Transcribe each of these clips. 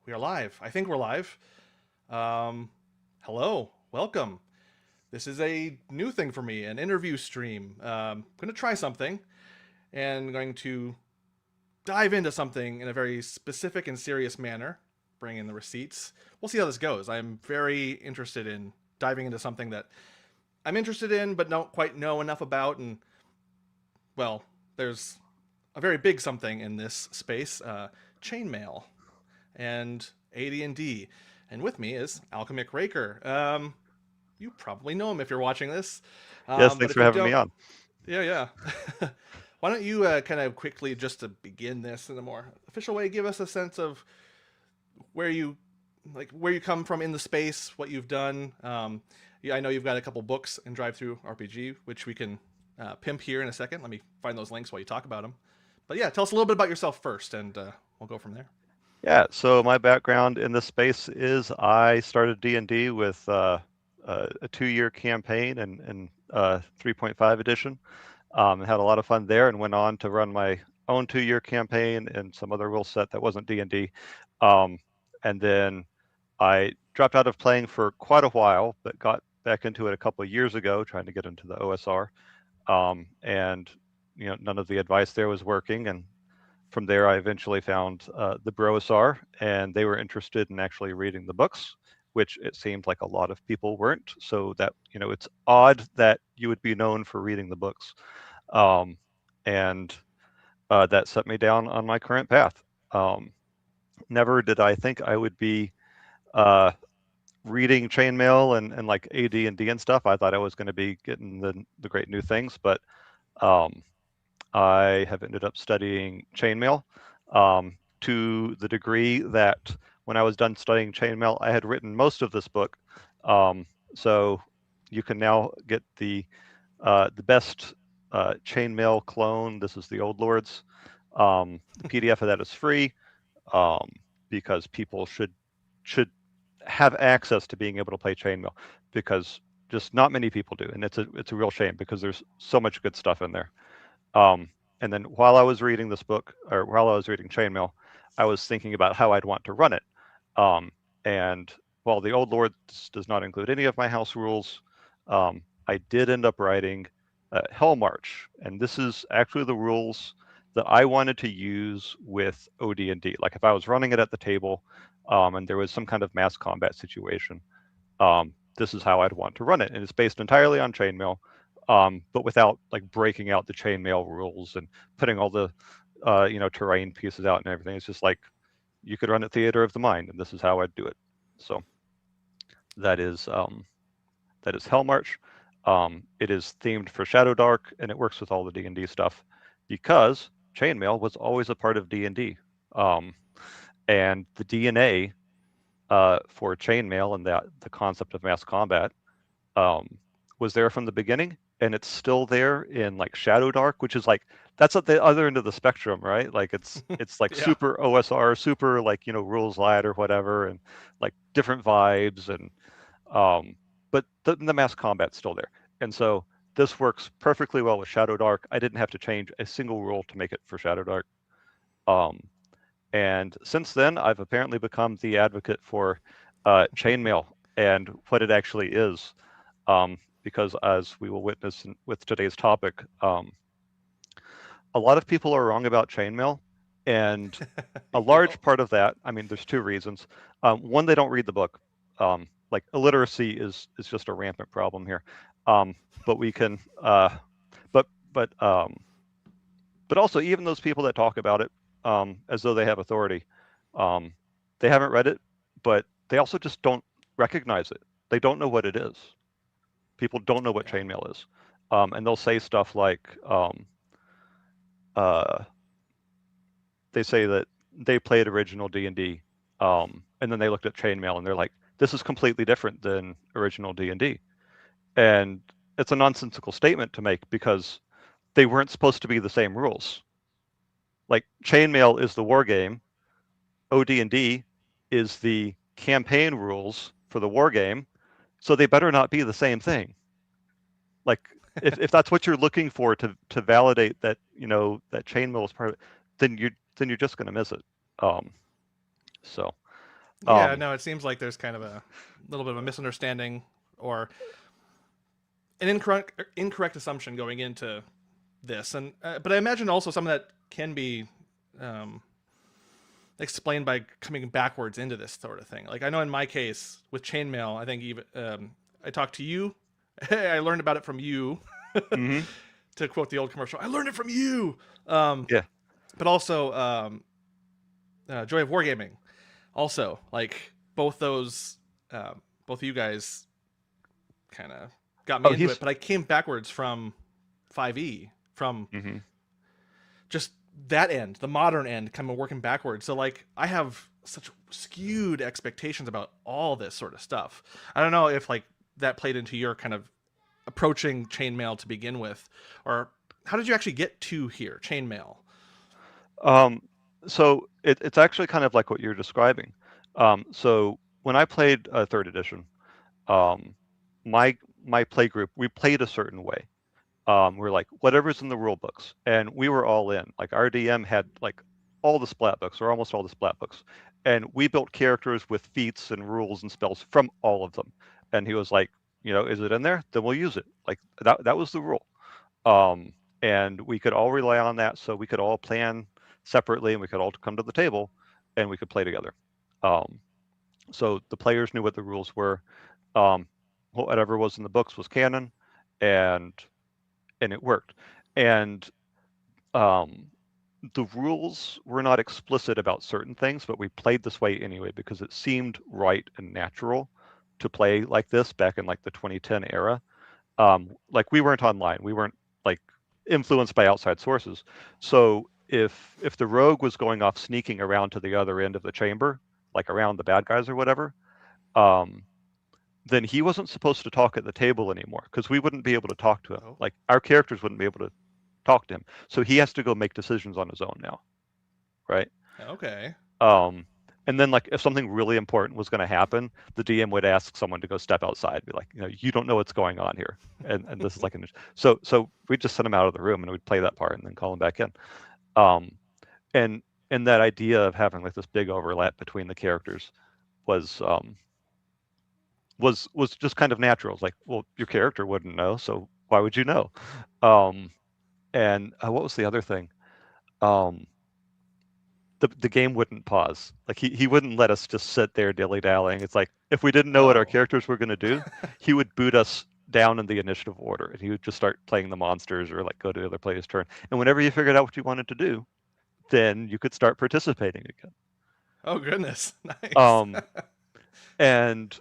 We are live. I think we're live. Um, Hello, welcome. This is a new thing for me, an interview stream. I'm going to try something and going to dive into something in a very specific and serious manner, bring in the receipts. We'll see how this goes. I'm very interested in diving into something that I'm interested in but don't quite know enough about. And, well, there's a very big something in this space, chainmail and AD&D. And with me is Alchemic Raker. You probably know him if you're watching this. Yes, But thanks if for you having me don't, on. yeah, yeah. Why don't you kind of quickly, just to begin this in a more official way, give us a sense of where you where you come from in the space, what you've done. Yeah, I know you've got a couple books in Drive Through RPG, which we can pimp here in a second. Let me find those links while you talk about them. But yeah, tell us a little bit about yourself first, and we'll go from there. Yeah, so my background in this space is I started D&D with a 2-year campaign and 3.5 edition. Had a lot of fun there and went on to run my own 2-year campaign and some other rule set that wasn't D&D. Um, and then I dropped out of playing for quite a while, but got back into it a couple of years ago, trying to get into the OSR. And none of the advice there was working, and from there, I eventually found the Brosar, and they were interested in actually reading the books, which it seemed like a lot of people weren't. So that it's odd that you would be known for reading the books, um, and that set me down on my current path. Um, Never did I think I would be uh, reading Chainmail and like AD&D and stuff. I thought I was going to be getting the great new things, but um, I have ended up studying chainmail to the degree that when I was done studying chainmail, I had written most of this book. Um, so you can now get the best chainmail clone. This is the Old Lords. The PDF of that is free um, because people should have access to being able to play chainmail because just not many people do, and it's a real shame because there's so much good stuff in there. Um, and then while I was reading this book, or while I was reading Chainmail, I was thinking about how I'd want to run it. Um, and while the Old Lords does not include any of my house rules, I did end up writing Hell March, and this is actually the rules that I wanted to use with OD&D. Like if I was running it at the table, and there was some kind of mass combat situation, this is how I'd want to run it, and it's based entirely on chainmail, but without like breaking out the chainmail rules and putting all the terrain pieces out and everything. It's just like you could run a theater of the mind, and this is how I'd do it. So that is that is Hellmarch. It is themed for Shadow Dark, and it works with all the D&D stuff because chainmail was always a part of D&D, and the DNA for chainmail and the concept of mass combat um, was there from the beginning, and it's still there in like Shadow Dark, which is like that's at the other end of the spectrum, right? Like it's like Yeah. super OSR, super like rules light or whatever, and like different vibes, and um, but the mass combat's still there, and so this works perfectly well with Shadow Dark. I didn't have to change a single rule to make it for Shadow Dark. Um, and since then, I've apparently become the advocate for chainmail and what it actually is. Because as we will witness with today's topic, a lot of people are wrong about chainmail. And a Yep. large part of that, I mean, there's two reasons. One, they don't read the book. Like illiteracy is just a rampant problem here. Um, but we can, but but but also even those people that talk about it as though they have authority, um, they haven't read it, but they also just don't recognize it. They don't know what it is. People don't know what Yeah. chainmail is, and they'll say stuff like uh, they say that they played original D&D, and then they looked at chainmail and they're like, "This is completely different than original D&D," and it's a nonsensical statement to make because they weren't supposed to be the same rules. Like chainmail is the war game, OD&D is the campaign rules for the war game, so they better not be the same thing. Like if that's what you're looking for to validate that that chainmail is part of it, then you're just going to miss it. Um, so Yeah, Um, no, it seems like there's kind of a little bit of a misunderstanding or an incorrect assumption going into this, and but I imagine also some of that can be um, explained by coming backwards into this sort of thing. Like I know in my case with chainmail, I think even I talked to you, I learned about it from you. hmm To quote the old commercial, I learned it from you. Um, Yeah. but also Joy of Wargaming. Also, like both those, both of you guys kind of got me Oh, into it. he's. But I came backwards from 5e, from hmm just that end, the modern end, kind of working backwards. So like I have such skewed expectations about all this sort of stuff. I don't know if like that played into your kind of approaching chainmail to begin with, or how did you actually get to here, chainmail? Um, so it's actually kind of like what you're describing. So when I played third edition, um, my my play group, we played a certain way. We're like whatever's in the rule books, and we were all in. Like our DM had like all the splat books, or almost all the splat books, and we built characters with feats and rules and spells from all of them. And he was like, is it in there? Then we'll use it. Like that was the rule. Um, and we could all rely on that, so we could all plan separately, and we could all come to the table, and we could play together. Um, so the players knew what the rules were. Um, whatever was in the books was canon, and it worked. And um, the rules were not explicit about certain things, but we played this way anyway because it seemed right and natural to play like this back in like the 2010 era. Like we weren't online, we weren't like influenced by outside sources. So if the rogue was going off sneaking around to the other end of the chamber, like around the bad guys or whatever, um, then he wasn't supposed to talk at the table anymore because we wouldn't be able to talk to him. Oh, Like our characters wouldn't be able to talk to him. So he has to go make decisions on his own now, right? okay. Um, and then like if something really important was going to happen, the DM would ask someone to go step outside, be like, you don't know what's going on here, and this is like so we'd just send him out of the room and we'd play that part and then call him back in. Um, and that idea of having like this big overlap between the characters was was just kind of natural. It's like, well, your character wouldn't know, so why would you know? Um, and what was the other thing? Um, the game wouldn't pause. Like he wouldn't let us just sit there dilly dallying. It's like if we didn't know what our Oh. characters were going to do, he would boot us down in the initiative order, and he would just start playing the monsters or like go to the other player's turn. And whenever you figured out what you wanted to do, then you could start participating again. Oh goodness. Nice. Um, and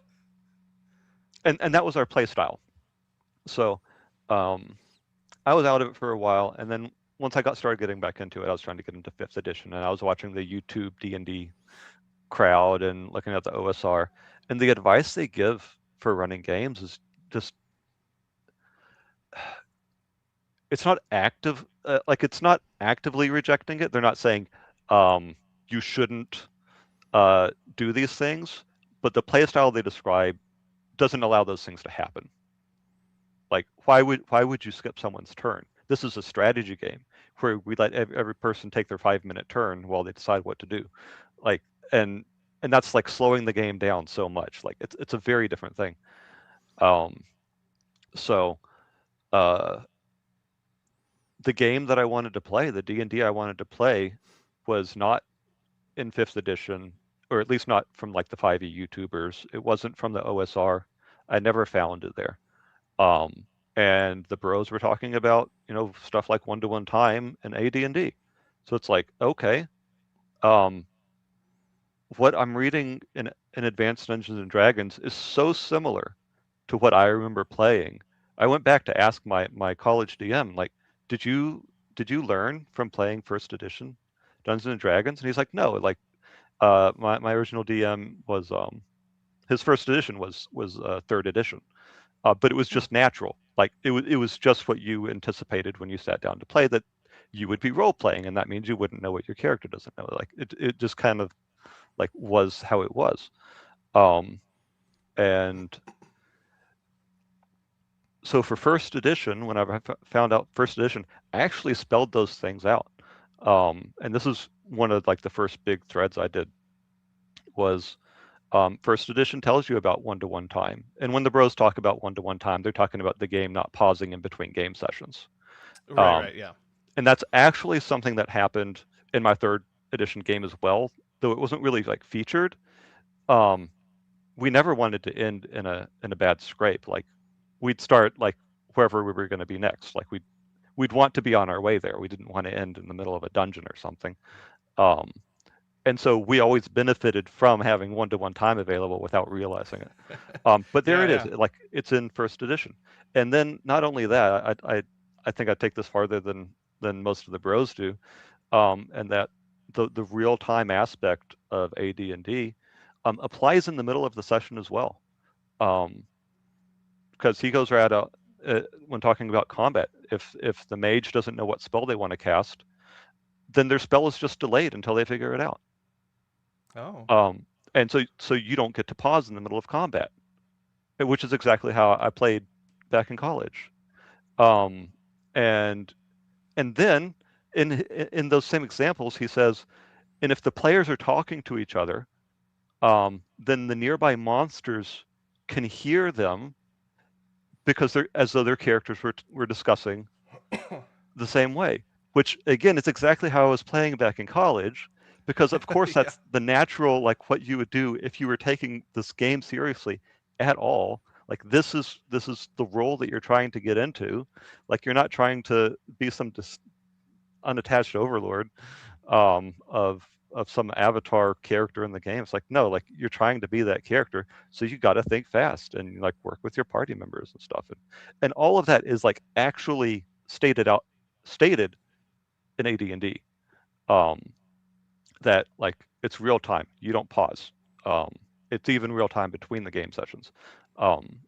and that was our play style. So um, I was out of it for a while, and then once I got started getting back into it, I was trying to get into fifth edition, and I was watching the YouTube D&D crowd and looking at the OSR, and the advice they give for running games is just it's not active like it's not actively rejecting it. They're not saying you shouldn't do these things, but the play style they describe doesn't allow those things to happen. Like why would you skip someone's turn? This is a strategy game where we let every person take their 5-minute turn while they decide what to do. Like and that's like slowing the game down so much. Like it's a very different thing. Um, so uh, the game that I wanted to play, the D&D I wanted to play, was not in fifth edition, or at least not from like the 5e YouTubers. It wasn't from the OSR. I never found it there. Um, and the bros were talking about, stuff like one-to-one time and AD&D. So it's like, okay, um, what I'm reading in Advanced Dungeons and Dragons is so similar to what I remember playing. I went back to ask my college DM, like, did you learn from playing first edition Dungeons and Dragons? And he's like, no, like my original DM was his first edition was third edition. But it was Hmm. just natural. Like it was just what you anticipated when you sat down to play, that you would be role playing, and that means you wouldn't know what your character doesn't know. Like it just kind of like was how it was. Um, and so for first edition, whenever I found out first edition, I actually spelled those things out. And this is one of like the first big threads I did was First edition tells you about one-to-one time, and when the bros talk about one-to-one time, they're talking about the game not pausing in between game sessions. Right, Um, right, yeah. and that's actually something that happened in my third edition game as well, though it wasn't really like featured. Um, we never wanted to end in a bad scrape. Like we'd start like wherever we were going to be next. Like we'd want to be on our way there. We didn't want to end in the middle of a dungeon or something. Um, and so we always benefited from having one-to-one time available without realizing it. But there Yeah, it is, yeah. like it's in first edition. And then not only that, I think I take this farther than most of the bros do, and that the real time aspect of AD&D applies in the middle of the session as well, because he goes right out when talking about combat. If the mage doesn't know what spell they want to cast, then their spell is just delayed until they figure it out. Oh. Um, and so you don't get to pause in the middle of combat, which is exactly how I played back in college. Um, and and then in those same examples, he says, and if the players are talking to each other, then the nearby monsters can hear them because they're as though their characters were discussing the same way. Which again is exactly how I was playing back in college, because of course Yeah. that's the natural like what you would do if you were taking this game seriously at all. Like this is the role that you're trying to get into. Like you're not trying to be some unattached overlord of some avatar character in the game. It's like no, like you're trying to be that character, so you got to think fast and like work with your party members and stuff, and all of that is like actually stated in AD&D. Um, that like it's real time. You don't pause. Um, it's even real time between the game sessions, um,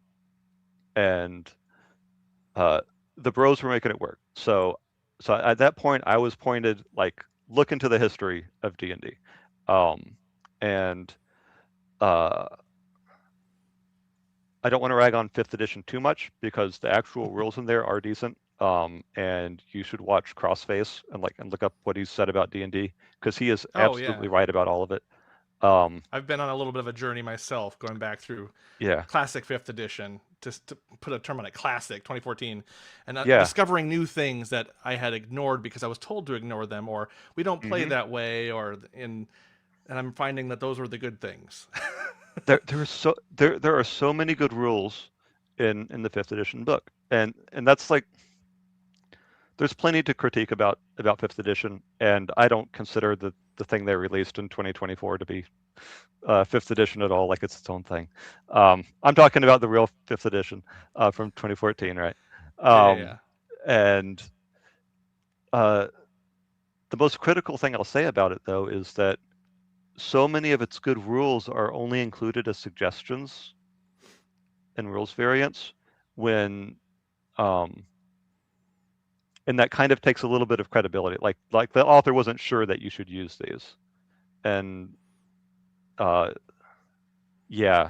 and uh, the bros were making it work. So at that point, I was pointed like look into the history of D&D, and uh, I don't want to rag on fifth edition too much because the actual rules in there are decent. And you should watch Crossface and look up what he's said about D&D because he is Oh, yeah. absolutely right about all of it. Um, I've been on a little bit of a journey myself, going back through yeah, classic fifth edition, just to put a term on it, classic 2014, and yeah, discovering new things that I had ignored because I was told to ignore them, or we don't play hmm that way, or in, and I'm finding that those were the good things. there are so many good rules in the fifth edition book, and that's like there's plenty to critique about fifth edition, and I don't consider the thing they released in 2024 to be fifth edition at all, like it's its own thing. I'm talking about the real fifth edition from 2014, right? Yeah, yeah, Um, yeah. and uh, the most critical thing I'll say about it, though, is that so many of its good rules are only included as suggestions and rules variants when um, and that kind of takes a little bit of credibility. Like the author wasn't sure that you should use these, and uh, yeah,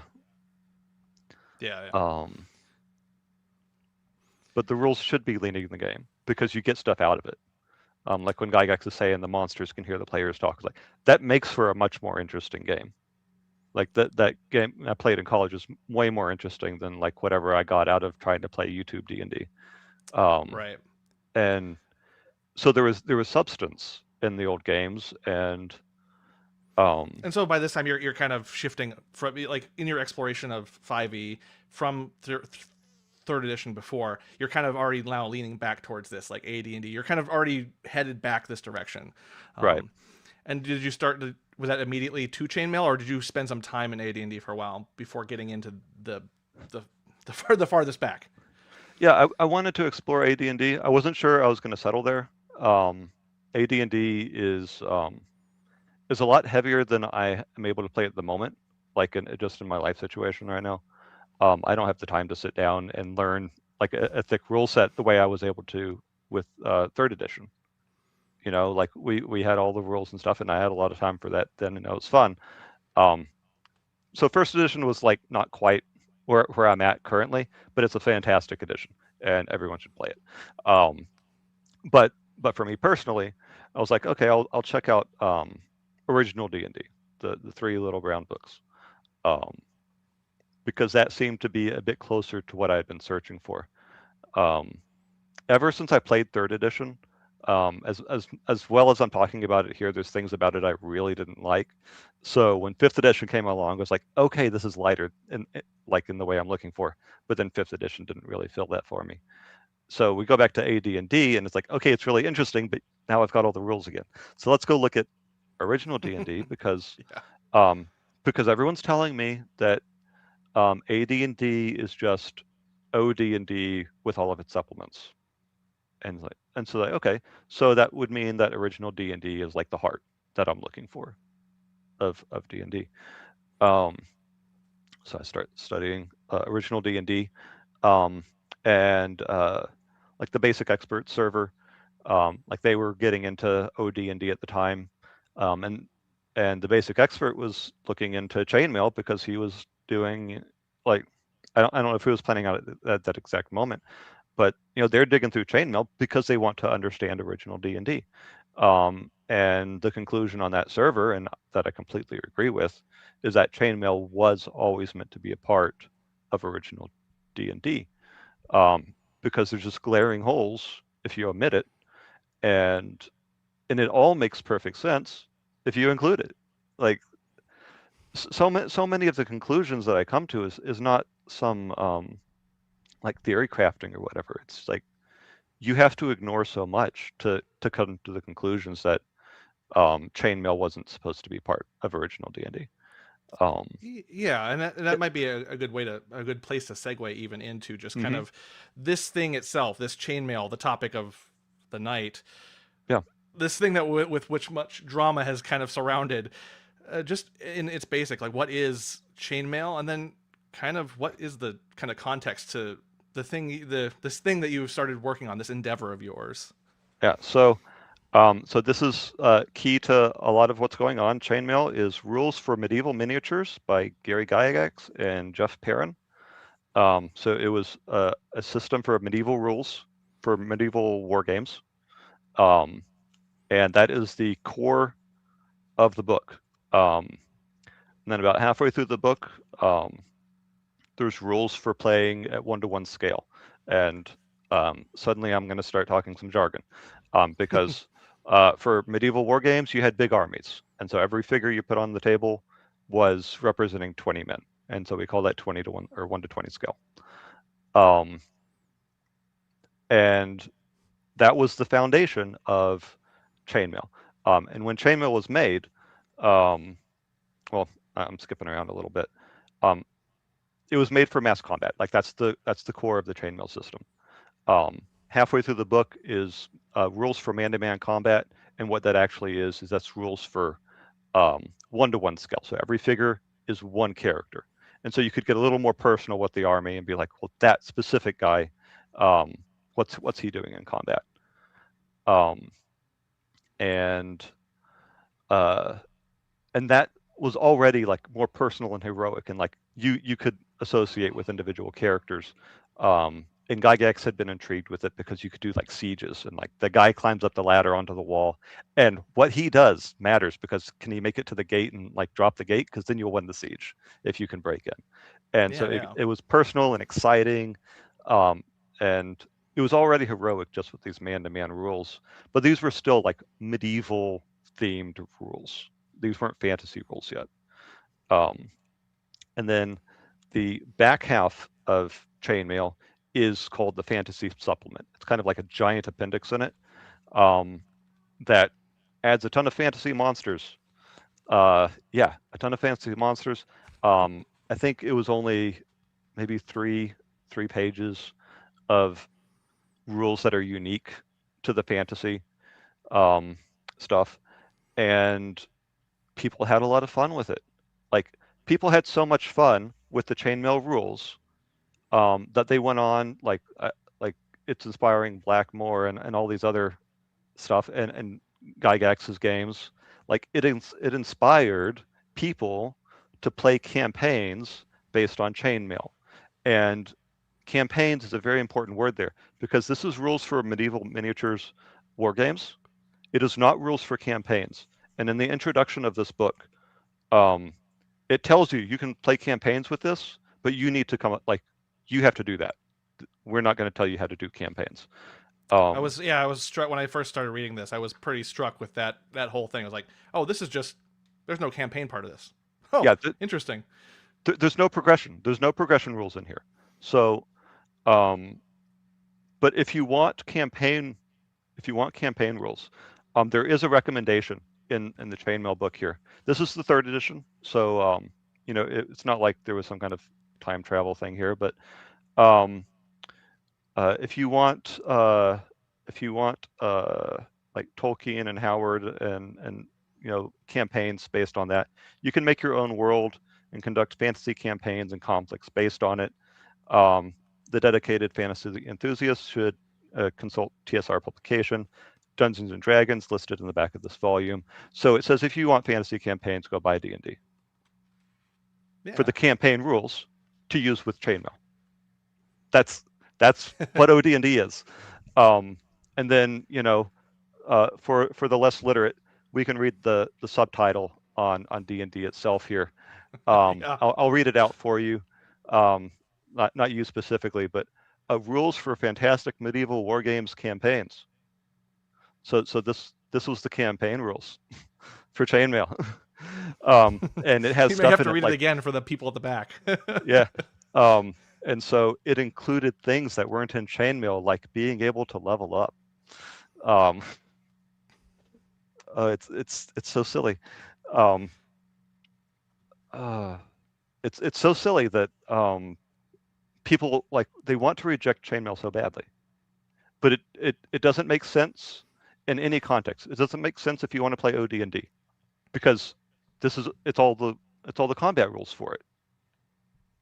Yeah, yeah. um, but the rules should be leaning in the game because you get stuff out of it. Like when Gygax is saying the monsters can hear the players talk, like that makes for a much more interesting game. Like that game I played in college is way more interesting than like whatever I got out of trying to play YouTube D&D. Um, Right. and so there was substance in the old games, and um, And so by this time, you're kind of shifting from, like, in your exploration of 5e from third edition before, you're kind of already now leaning back towards this, like AD&D. You're kind of already headed back this direction. right. And did you start to, was that immediately to Chainmail, or did you spend some time in AD&D for a while before getting into the the farthest back? Yeah, I wanted to explore AD&D. I wasn't sure I was going to settle there. Um, AD&D is a lot heavier than I am able to play at the moment, like just in my life situation right now. I don't have the time to sit down and learn like a thick rule set the way I was able to with third edition. You know, like we had all the rules and stuff, and I had a lot of time for that then, and it was fun. Um, so first edition was like not quite where I'm at currently, but it's a fantastic edition, and everyone should play it. Um, but but for me personally, I was like, okay, I'll check out original D&D, the three little brown books. um, because that seemed to be a bit closer to what I had been searching for. Um, Ever since I played third edition, as well as I'm talking about it here, there's things about it I really didn't like. So when fifth edition came along, I was like, okay, this is lighter, like in the way I'm looking for. But then fifth edition didn't really fill that for me. So we go back to AD&D, and it's like, okay, it's really interesting, but now I've got all the rules again. So let's go look at original D&D Yeah. um, because everyone's telling me that AD&D is just OD&D with all of its supplements, and so like, okay, so that would mean that original D&D is like the heart that I'm looking for of D&D. Um, so I start studying original D&D, um, and like the basic expert server, like they were getting into OD&D at the time, um, and and the basic expert was looking into Chainmail because he was doing like I don't know if he was planning on it at that exact moment, but they're digging through chainmail because they want to understand original D&D. And the conclusion on that server, and that I completely agree with, is that chainmail was always meant to be a part of original D&D, because there's just glaring holes if you omit it, and it all makes perfect sense if you include it. Like so many of the conclusions that I come to is not some like theory crafting or whatever. It's like you have to ignore so much to come to the conclusions that chainmail wasn't supposed to be part of original D&D. Um, Yeah, and that it, might be a good way to a good place to segue even into just kind mm-hmm, of this thing itself, this chainmail, the topic of the night, yeah, this thing that with which much drama has kind of surrounded, just in its basic, like what is chainmail, and then kind of what is the kind of context to the thing, this thing that you started working on, this endeavor of yours. yeah. So this is key to a lot of what's going on. Chainmail is Rules for Medieval Miniatures by Gary Gygax and Jeff Perrin. So it was a system for medieval rules for medieval war games, um, and that is the core of the book. And then about halfway through the book, there's rules for playing at 1-to-1 scale, and suddenly I'm going to start talking some jargon, because for medieval war games you had big armies, and so every figure you put on the table was representing 20 men, and so we call that 20-to-1 or 1-to-20 scale. Um, and that was the foundation of chainmail. And when chainmail was made, um, well, I'm skipping around a little bit. Um, it was made for mass combat. Like that's the core of the chainmail system. Halfway through the book is rules for man-to-man combat, and what that actually is that's rules for 1-to-1 scale. So every figure is one character, and so you could get a little more personal with the army and be like, well, that specific guy, um, what's he doing in combat? Um, and uh, and that was already like more personal and heroic, and like you could associate with individual characters. And Gygax had been intrigued with it because you could do like sieges, and like the guy climbs up the ladder onto the wall, and what he does matters because can he make it to the gate and like drop the gate, because then you'll win the siege if you can break in. And so Yeah, yeah. it was personal and exciting, um, and it was already heroic just with these man-to-man rules, but these were still like medieval themed rules. These weren't fantasy rules yet. Um, and then the back half of Chainmail is called the Fantasy Supplement. It's kind of like a giant appendix in it, um, that adds a ton of fantasy monsters. Yeah, a ton of fantasy monsters. I think it was only maybe three pages of rules that are unique to the fantasy um, stuff, and people had a lot of fun with it. Like people had so much fun with the chainmail rules, that they went on like it's inspiring Blackmore and all these other stuff, and Gygax's games. Like it inspired people to play campaigns based on chainmail, and campaigns is a very important word there because this is rules for medieval miniatures war games. It is not rules for campaigns. And in the introduction of this book, um, it tells you can play campaigns with this, but you need to come up, like, you have to do that. We're not going to tell you how to do campaigns. I was struck when I first started reading this. I was pretty struck with that whole thing. I was like, oh, this is just there's no campaign part of this. Oh, Yeah, interesting. there's no progression. There's no progression rules in here. So, um, but if you want campaign rules, there is a recommendation in the Chainmail book here. This is the third edition, so it's not like there was some kind of time travel thing here. But um, if you want like Tolkien and Howard and campaigns based on that, you can make your own world and conduct fantasy campaigns and conflicts based on it. The dedicated fantasy enthusiasts should consult TSR publication, Dungeons and Dragons, listed in the back of this volume. So it says if you want fantasy campaigns, go buy D&D. For Yeah. the campaign rules to use with Chainmail. That's what OD&D is. And then for the less literate, we can read the subtitle on D&D itself here. Yeah. I'll read it out for you. Not you specifically, but rules for fantastic medieval war games campaigns. So this was the campaign rules for Chainmail. And it has You may stuff have in to it read it like, again for the people at the back. yeah. And so it included things that weren't in Chainmail, like being able to level up. It's so silly. It's so silly that people, like, they want to reject Chainmail so badly, but it doesn't make sense in any context. It doesn't make sense if you want to play OD&D, because it's all the combat rules for it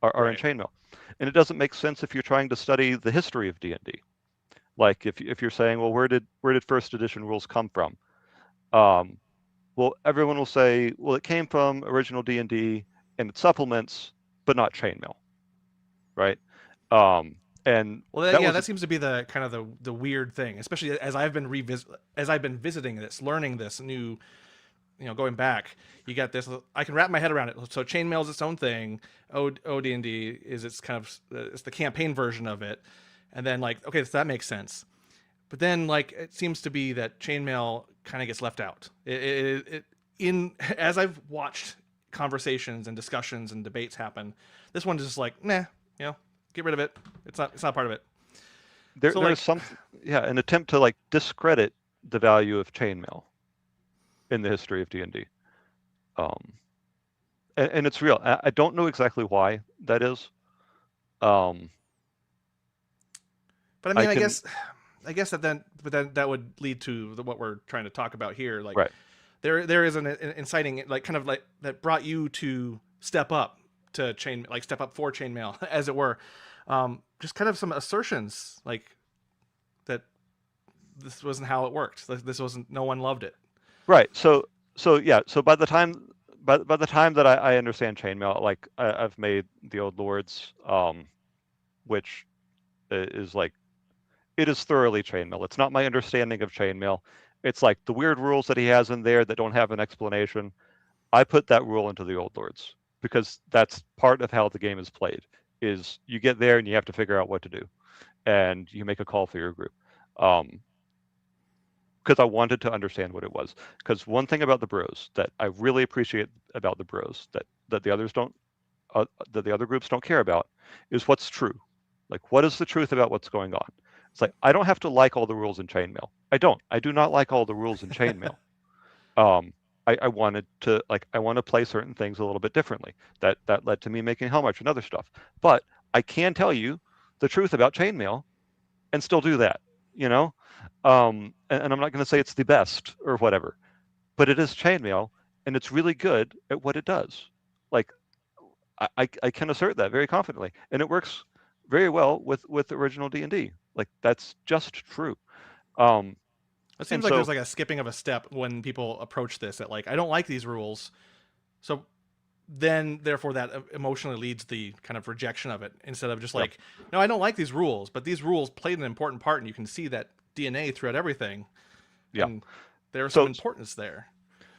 are in Right. Chainmail, and it doesn't make sense if you're trying to study the history of D&D. Like if you're saying, well, where did first edition rules come from? Well, everyone will say, well, it came from original D&D and its supplements, but not Chainmail, right? And Well, that yeah, was that seems to be the kind of the weird thing, especially as I've been visiting this, learning this new, going back. You got this. I can wrap my head around it. So chainmail is its own thing. OD&D is its kind of it's the campaign version of it, and then like okay, so that makes sense. But then like it seems to be that chainmail kind of gets left out. In as I've watched conversations and discussions and debates happen, this one is just like nah, get rid of it. It's not part of it. So there's like some, yeah, an attempt to like discredit the value of Chainmail in the history of D&D. Um, and it's real. I don't know exactly why that is. Um, but I I mean can, I guess that then but then that would lead to what we're trying to talk about here. Like right. there is an inciting like kind of like that brought you to step up to step up for chainmail as it were. Just kind of some assertions like that this wasn't how it worked. This wasn't no one loved it. Right. So yeah. So by the time that I understand Chainmail, like I've made the Old Lords, which is like, it is thoroughly Chainmail. It's not my understanding of Chainmail. It's like the weird rules that he has in there that don't have an explanation. I put that rule into the Old Lords because that's part of how the game is played. Is you get there and you have to figure out what to do, and you make a call for your group. Because I wanted to understand what it was. Because one thing about the Bros that I really appreciate about the Bros that the others don't, that the other groups don't care about, is what's true. Like, what is the truth about what's going on? It's like, I don't have to like all the rules in Chainmail. I don't. I do not like all the rules in Chainmail. I wanted to, like, I want to play certain things a little bit differently. That led to me making Hellmarch and other stuff. But I can tell you the truth about Chainmail and still do that, you know? And I'm not going to say it's the best or whatever, but it is Chainmail, and it's really good at what it does. Like, I can assert that very confidently, and it works very well with original D&D. Like, that's just true. It seems And like there's so, like a skipping of a step when people approach this. That like I don't like these rules, so then therefore that emotionally leads the kind of rejection of it instead of just yeah, like no, I don't like these rules, but these rules played an important part, and you can see that DNA throughout everything, yeah. and there's some So importance there.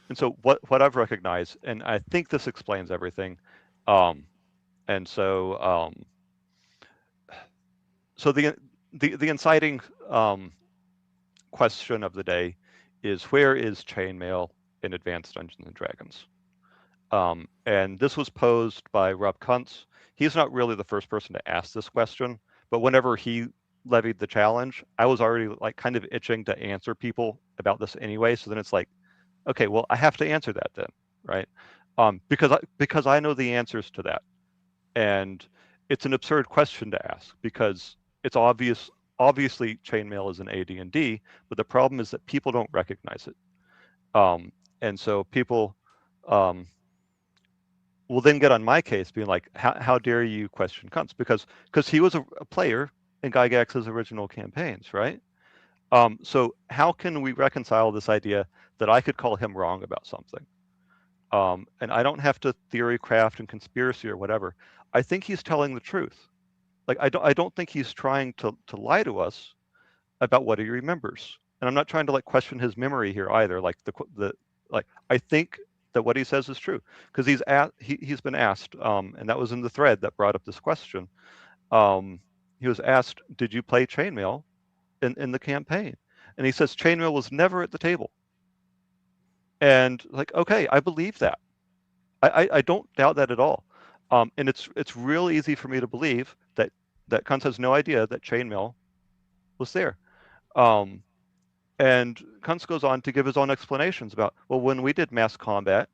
And so what I've recognized, and I think this explains everything. Um, and so so the inciting question of the day is, where is chainmail in Advanced Dungeons and Dragons? And this was posed by Rob Kuntz. He's not really the first person to ask this question, but whenever he levied the challenge, I was already like kind of itching to answer people about this anyway. So then it's like, okay, well, I have to answer that then, right? Because I know the answers to that, and it's an absurd question to ask because it's obvious. Obviously, chainmail is an AD&D, but the problem is that people don't recognize it, and so people um, will then get on my case, being like, "How dare you question Kuntz?" Because he was a player in Gygax's original campaigns, right? So how can we reconcile this idea that I could call him wrong about something? And I don't have to theory craft and conspiracy or whatever. I think he's telling the truth. Like I don't think he's trying to lie to us about what he remembers. And I'm not trying to like question his memory here either. Like the like I think that what he says is true because he's been asked, and that was in the thread that brought up this question. Um, he was asked, "Did you play Chainmail in the campaign?" And he says Chainmail was never at the table. And like, okay, I believe that. I don't doubt that at all. And it's real easy for me to believe that Kuntz has no idea that chainmail was there. Um, and Kuntz goes on to give his own explanations about, well, when we did mass combat,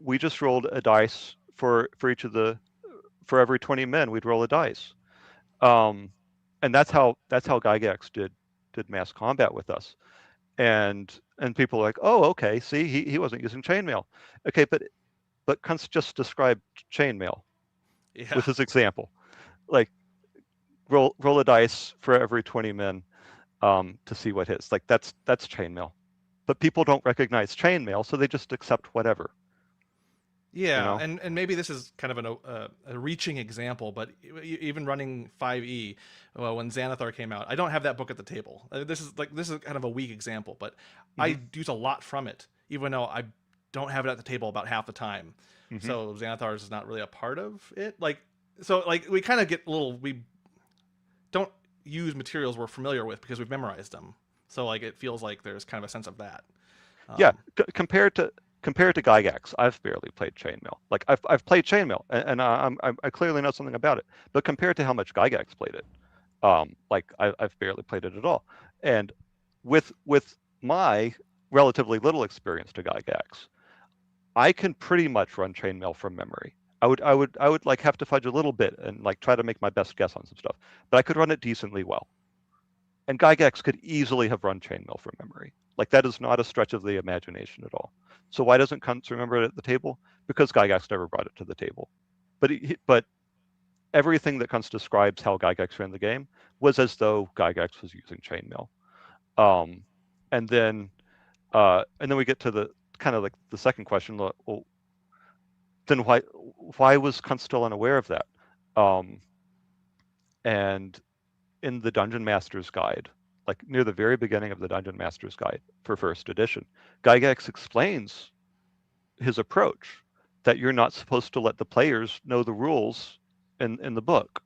we just rolled a dice for each of the for every 20 men, we'd roll a dice. Um, and that's how Gygax did mass combat with us. And people are like, oh, okay, see, he wasn't using chainmail. Okay, but Kuntz just described chainmail Yeah. with his example. Like roll a dice for every 20 men to see what hits. Like that's chainmail. But people don't recognize chainmail, so they just accept whatever, you Yeah, know? and maybe this is kind of a reaching example, but even running 5e, well, when Xanathar came out, I don't have that book at the table. This is kind of a weak example, but Hmm. I use a lot from it, even though I don't have it at the table about half the time. Hmm. So Xanathar's is not really a part of it. Like we kind of get a little we don't use materials we're familiar with because we've memorized them. So like it feels like there's kind of a sense of that. Yeah, Um, compared to Gygax, I've barely played chainmail. Like I've played chainmail, and I clearly know something about it. But compared to how much Gygax played it, like I've barely played it at all. And with my relatively little experience to Gygax, I can pretty much run chainmail from memory. I would like have to fudge a little bit and like try to make my best guess on some stuff, but I could run it decently well. And Gygax could easily have run chainmail from memory. Like that is not a stretch of the imagination at all. So why doesn't Kuntz remember it at the table? Because Gygax never brought it to the table. But everything that Kuntz describes how Gygax ran the game was as though Gygax was using chainmail. Um, and then we get to the kind of like the second question. Well, then why was Kuntz still unaware of that? Um, and in the Dungeon Master's Guide, like near the very beginning of the Dungeon Master's Guide for first edition, Gygax explains his approach that you're not supposed to let the players know the rules in the book,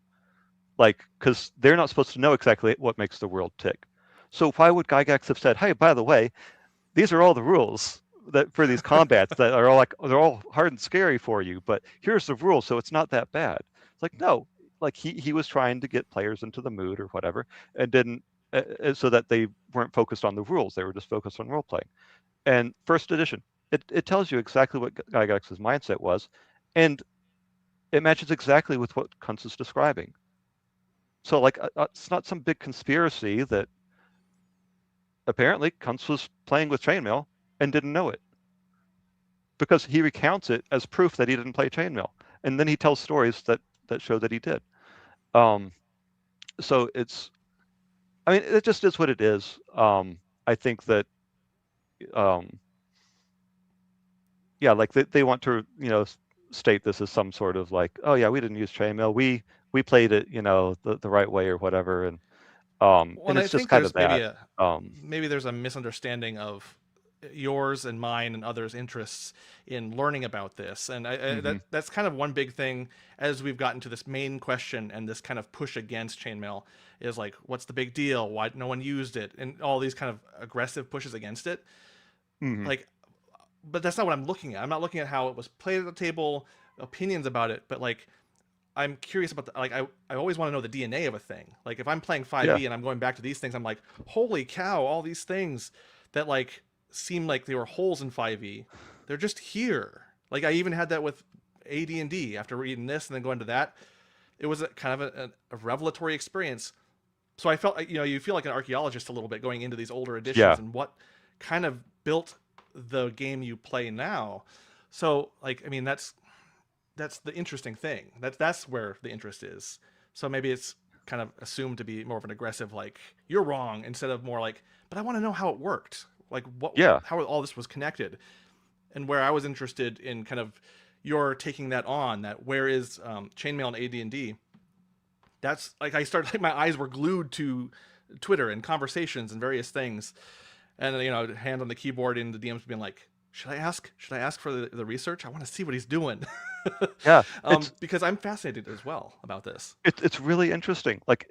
like because they're not supposed to know exactly what makes the world tick. So why would Gygax have said, "Hey, by the way, these are all the rules that for these combats that are all like they're all hard and scary for you, but here's the rules, so it's not that bad." It's like no, like he was trying to get players into the mood or whatever, and didn't so that they weren't focused on the rules; they were just focused on role playing. And first edition, it tells you exactly what Gygax's mindset was, and it matches exactly with what Kuntz is describing. So like it's not some big conspiracy that apparently Kuntz was playing with chainmail and didn't know it, because he recounts it as proof that he didn't play chainmail, and then he tells stories that show that he did. Um, so it's, I mean, it just is what it is. I think that, um, yeah, like they want to, state this as some sort of like, oh yeah, we didn't use chainmail, we played it, the right way or whatever, well, and and I it's just think kind of there's maybe that. a Um, maybe there's a misunderstanding of yours and mine and others' interests in learning about this. And Hmm. that's kind of one big thing as we've gotten to this main question and this kind of push against chainmail is like, what's the big deal? Why no one used it? And all these kind of aggressive pushes against it. Hmm. Like, but that's not what I'm looking at. I'm not looking at how it was played at the table, opinions about it, but like I'm curious about I always want to know the DNA of a thing. Like if I'm playing Yeah. 5e and I'm going back to these things, I'm like, holy cow, all these things that like seem like they were holes in 5e, they're just here. Like I even had that with AD&D after reading this and then going to that. It was a, kind of a revelatory experience. So I felt, you feel like an archaeologist a little bit going into these older editions Yeah. and what kind of built the game you play now. So like I mean that's the interesting thing. That's where the interest is. So maybe it's kind of assumed to be more of an aggressive like you're wrong instead of more like but I want to know how it worked. Like what Yeah. how all this was connected. And where I was interested in kind of your taking that on that where is chainmail and AD&D. That's like I started like my eyes were glued to Twitter and conversations and various things. And hand on the keyboard in the DMs being like, should I ask? Should I ask for the research? I want to see what he's doing. Yeah. It's Because I'm fascinated as well about this. it's really interesting. Like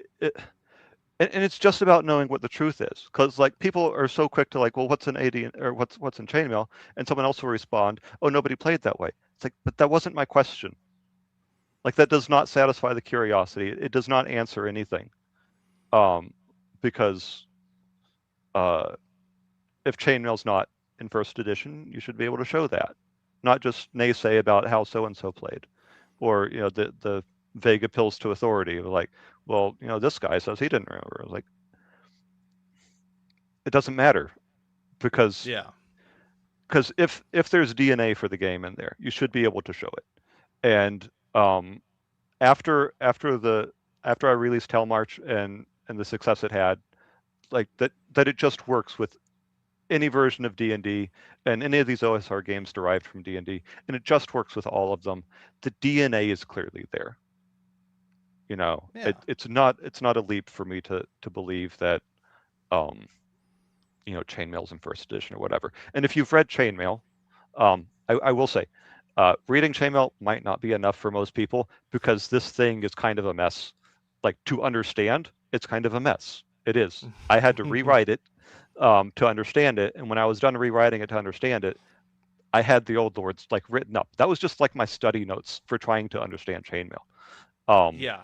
and it's just about knowing what the truth is, because like people are so quick to like, well, what's an AD or what's in chainmail, and someone else will respond, oh, nobody played that way. It's like, but that wasn't my question. Like that does not satisfy the curiosity. It does not answer anything. Um, because uh, if chainmail's not in first edition, you should be able to show that, not just naysay about how so and so played, or the vague appeals to authority, like, well, this guy says he didn't remember. Like, it doesn't matter because Yeah. if there's DNA for the game in there, you should be able to show it. And after after the after I released Hellmarch and the success it had, like that it just works with any version of D&D and any of these OSR games derived from D&D, and it just works with all of them. The DNA is clearly there. Yeah. It's not a leap for me to believe that um, Chainmail's in first edition or whatever. And if you've read Chainmail, I will say, reading Chainmail might not be enough for most people because this thing is kind of a mess. Like to understand, it's kind of a mess. It is. I had to rewrite it to understand it, and when I was done rewriting it to understand it, I had the old lords like written up. That was just like my study notes for trying to understand Chainmail. Um, Yeah.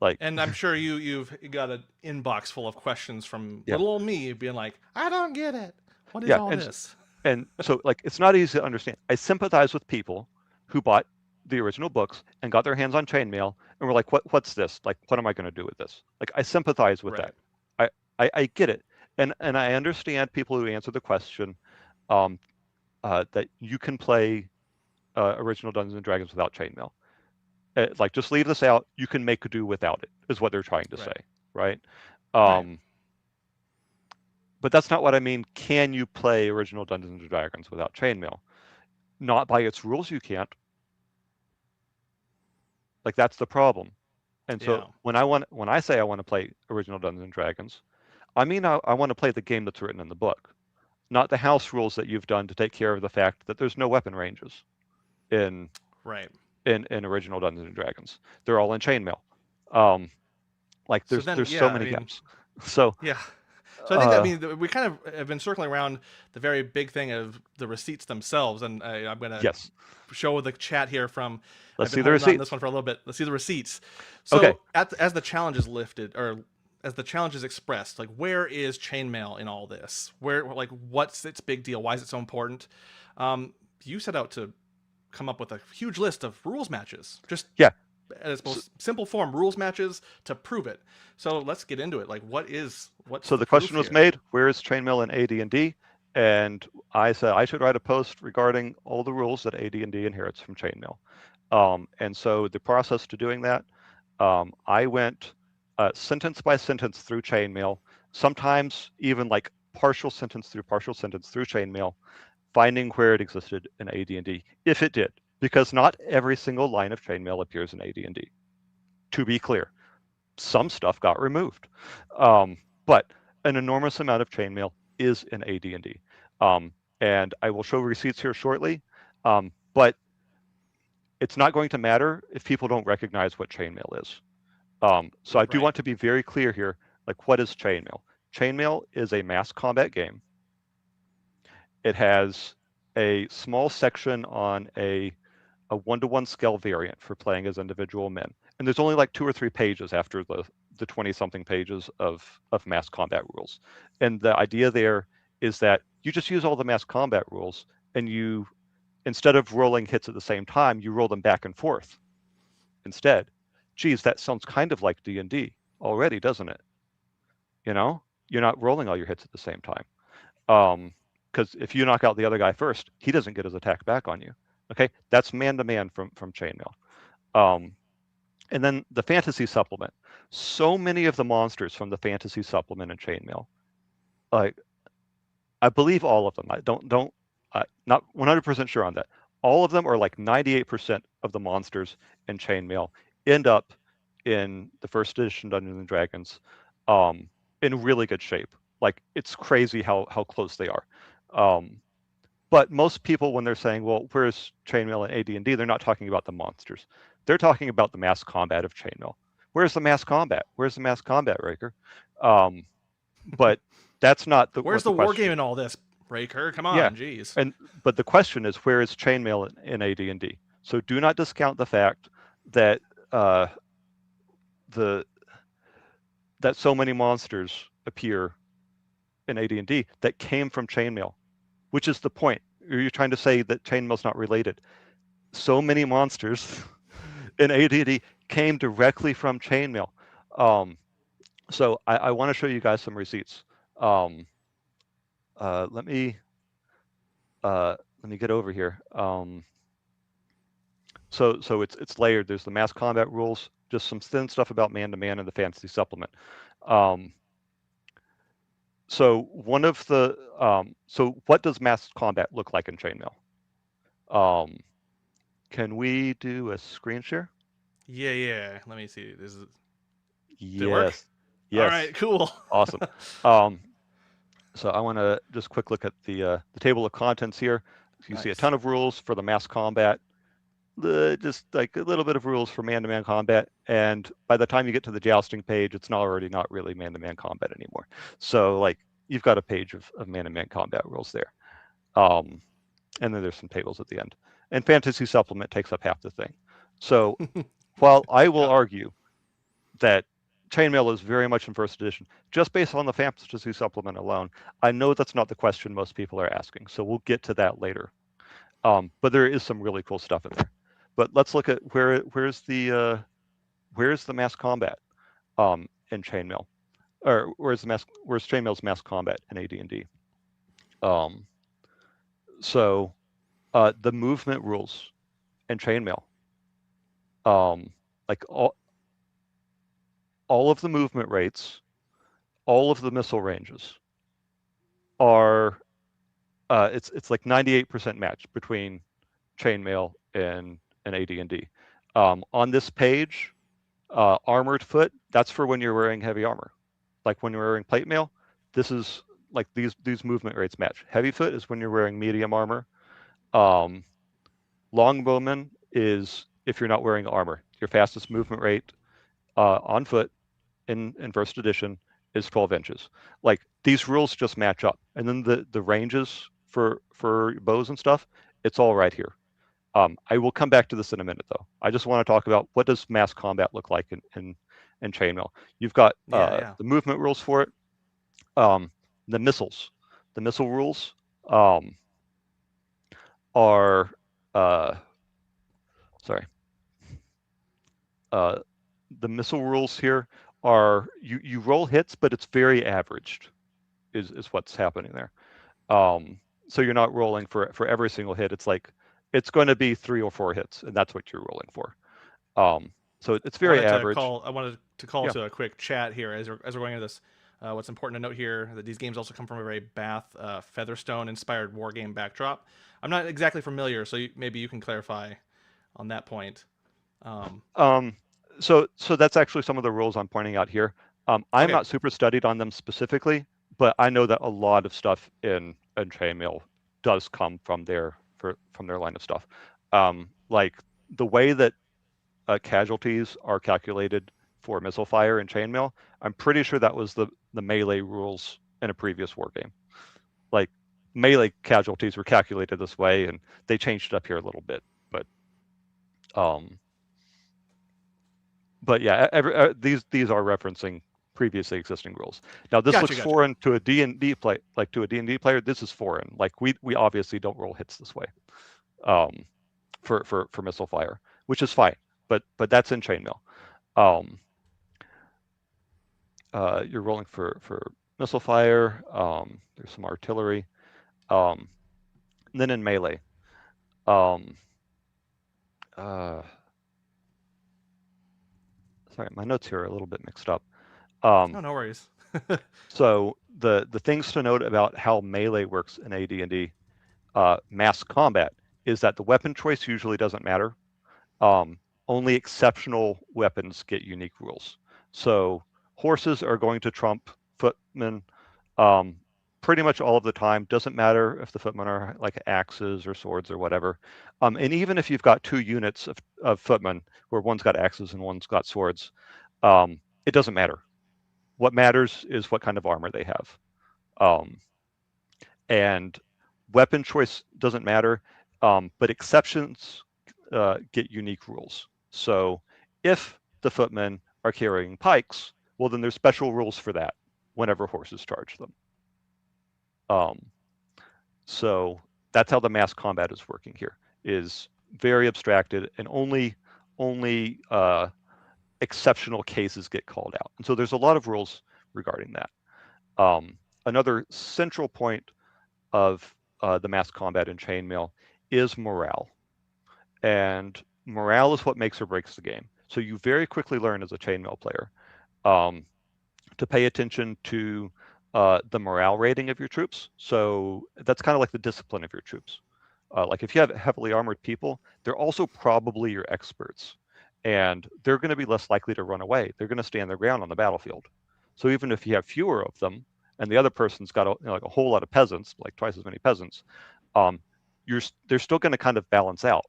like And I'm sure you've got an inbox full of questions from yeah, little old me being like, I don't get it. What is yeah, all and this? so like it's not easy to understand. I sympathize with people who bought the original books and got their hands on chainmail and were like, what's this? Like, what am I going to do with this? Like, I sympathize with that. Right. I, I get it, and I understand people who answer the question um, that you can play original Dungeons and Dragons without chainmail. Like, just leave this out. You can make do without it. Is what they're trying to say, Right. right? Right. Um, but that's not what I mean. Can you play original Dungeons and Dragons without chainmail? Not by its rules, you can't. Like that's the problem. And so Yeah. when I say I want to play original Dungeons and Dragons, I mean I want to play the game that's written in the book, not the house rules that you've done to take care of the fact that there's no weapon ranges in Right. in original Dungeons and Dragons. They're all in chainmail. Um, like So then, there's so yeah, I many mean, gaps. So yeah. So I think that I uh, mean we kind of have been circling around the very big thing of the receipts themselves, and I'm gonna yes, show the chat here from. let's I've been see the holding on this receipts. one for a little bit. Let's see the receipts. Okay, So as the challenge is lifted, or as the challenge is expressed, like where is chainmail in all this? Where like what's its big deal? Why is it so important? You set out to come up with a huge list of rules matches, just yeah. at its So, most simple form, rules matches to prove it. So let's get into it. Like, what's so the the proof question was here? made: where is chainmail in AD&D? And I said I should write a post regarding all the rules that AD&D inherits from chainmail. And so the process to doing that, I went sentence by sentence through chainmail, sometimes even like partial sentence through chainmail, finding where it existed in AD&D, if it did, because not every single line of chainmail appears in AD&D. To be clear, some stuff got removed, but an enormous amount of chainmail is in AD&D. And I will show receipts here shortly. But it's not going to matter if people don't recognize what chainmail is. So I do Right. want to be very clear here. Like, what is chainmail? Chainmail is a mass combat game. It has a small section on a 1-to-1 scale variant for playing as individual men. And there's only like 2 or 3 pages after the 20-something pages of mass combat rules. And the idea there is that you just use all the mass combat rules, and you, instead of rolling hits at the same time, you roll them back and forth instead. Geez, that sounds kind of like D&D already, doesn't it? You know, you're not rolling all your hits at the same time. Because if you knock out the other guy first, he doesn't get his attack back on you. Okay, that's man to man from Chainmail. Um, and then the fantasy supplement. So many of the monsters from the fantasy supplement and Chainmail, like I believe all of them. I don't not 100% sure on that. All of them, are like 98% of the monsters in Chainmail, end up in the first edition Dungeons and Dragons, um, in really good shape. Like, it's crazy how close they are. Um, but most people, when they're saying, "Well, where's Chainmail and AD&D?" They're not talking about the monsters. They're talking about the mass combat of Chainmail. Where's the mass combat? Where's the mass combat, Raker? Um, but that's not Where's what the the war question. game in all this, Raker? Come Yeah, on, jeez. and but the question is, where is Chainmail in AD&D? So do not discount the fact that uh, the that so many monsters appear in AD&D that came from Chainmail, which is the point. You're trying to say that Chainmail's not related. So many monsters in AD&D came directly from Chainmail. Um, so I want to show you guys some receipts. Um, uh, let me let me get over here. So it's layered. There's the mass combat rules, just some thin stuff about man to man and the fantasy supplement. Um, so one of the so what does mass combat look like in Chainmail? Um, can we do a screen share? Yeah, yeah. Let me see. This is. Did it work? Yes, All yes, right, cool. awesome. Um, so I want to just quick look at the table of contents here. So you see a Nice. ton of rules for the mass combat, just like a little bit of rules for man-to-man combat, and by the time you get to the jousting page, it's already not really man-to-man combat anymore. So like, you've got a page of man-to-man combat rules there, um, and then there's some tables at the end. And fantasy supplement takes up half the thing. So while I will Yep. argue that chainmail is very much in first edition, just based on the fantasy supplement alone, I know that's not the question most people are asking. So we'll get to that later. But there is some really cool stuff in there. But let's look at where's the mass combat in Chainmail, or where's Chainmail's mass combat in AD&D. Um, so the movement rules in Chainmail, um, like all of the movement rates, all of the missile ranges are it's like 98% match between Chainmail and AD&D. On this page, armored foot, that's for when you're wearing heavy armor. Like when you're wearing plate mail, this is like these movement rates match. Heavy foot is when you're wearing medium armor. Um, Longbowman is if you're not wearing armor. Your fastest movement rate on foot in first edition is 12 inches. Like, these rules just match up. And then the ranges for bows and stuff, it's all right here. I will come back to this in a minute, though. I just want to talk about what does mass combat look like in Chainmail. You've got Yeah, yeah. the movement rules for it, um, the missiles. The missile rules um, are sorry. Uh, the missile rules here are you roll hits, but it's very averaged. Is what's happening there. So you're not rolling for every single hit. It's like it's going to be 3 or 4 hits, and that's what you're rolling for. So it's very average. I wanted to call Yeah. to a quick chat here as we're going into this. What's important to note here that these games also come from a very Bath Featherstone inspired war game backdrop. I'm not exactly familiar, so maybe you can clarify on that point. Um, Um, so that's actually some of the rules I'm pointing out here. I'm okay. not super studied on them specifically, but I know that a lot of stuff in and chainmail does come from their line of stuff. Like the way that casualties are calculated for missile fire and chainmail, I'm pretty sure that was the melee rules in a previous war game. Like melee casualties were calculated this way, and they changed it up here a little bit. Um, but yeah, these are referencing previously existing rules. Now this Gotcha, looks gotcha. foreign to a D&D play, like to a D&D player. This is foreign. Like we obviously don't roll hits this way um, for missile fire, which is fine. But that's in chainmail. Um, you're rolling for missile fire. There's some artillery. Um, and then in melee, um, uh, sorry, my notes here are a little bit mixed up. Oh, no worries. So the things to note about how melee works in AD&D mass combat is that the weapon choice usually doesn't matter. Only exceptional weapons get unique rules. So horses are going to trump footmen um, pretty much all of the time. Doesn't matter if the footmen are like axes or swords or whatever. And even if you've got two units of footmen where one's got axes and one's got swords, it doesn't matter. What matters is what kind of armor they have. Um, and weapon choice doesn't matter, but exceptions get unique rules. So if the footmen are carrying pikes, well, then there's special rules for that whenever horses charge them. Um, so that's how the mass combat is working here, is very abstracted, and only exceptional cases get called out. And so there's a lot of rules regarding that. Another central point of the mass combat in chainmail is morale. And morale is what makes or breaks the game. So you very quickly learn as a chainmail player um, to pay attention to the morale rating of your troops. So that's kind of like the discipline of your troops. Like if you have heavily armored people, they're also probably your experts, and they're going to be less likely to run away. They're going to stand their ground on the battlefield. So even if you have fewer of them, and the other person's got like a whole lot of peasants, like twice as many peasants, um, they're still going to kind of balance out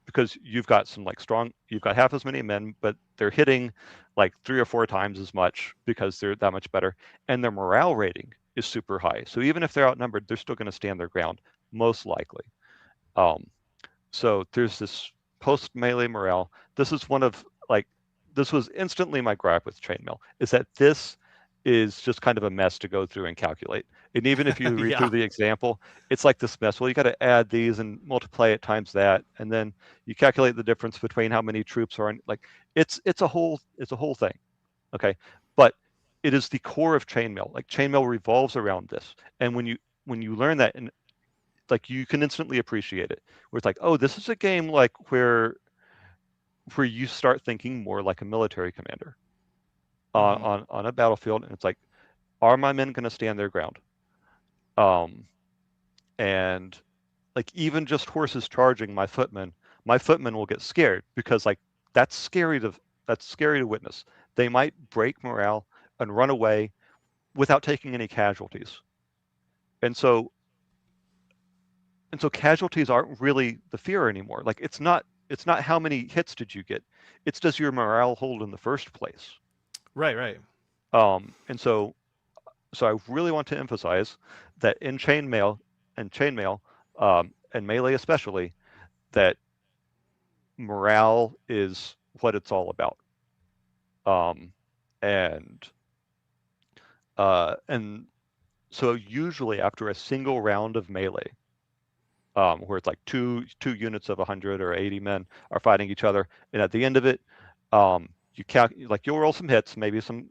because you've got some like strong, you've got half as many men, but they're hitting like 3 or 4 times as much because they're that much better, and their morale rating is super high. So even if they're outnumbered, they're still going to stand their ground most likely. Um, so there's this post melee morale. This is one of like this was instantly my gripe with chainmail, is that this is just kind of a mess to go through and calculate. And even if you read Yeah. through the example, it's like this mess. Well, you got to add these and multiply it times that, and then you calculate the difference between how many troops are in. Like it's a whole thing. Okay, but it is the core of chainmail. Like chainmail revolves around this, and when you learn that, and like you can instantly appreciate it. Where it's like, oh, this is a game like where you start thinking more like a military commander Hmm. on a battlefield, and it's like, are my men going to stand their ground? Um, and like even just horses charging my footmen will get scared because like that's scary to that's scary to witness. They might break morale and run away without taking any casualties. And so casualties aren't really the fear anymore. Like it's not how many hits did you get. It's does your morale hold in the first place. Right, right. And so I really want to emphasize that in chainmail and melee especially, that morale is what it's all about. Um, and and so usually after a single round of melee, where it's like two units of 100 or 80 men are fighting each other, and at the end of it, like you'll roll some hits, maybe some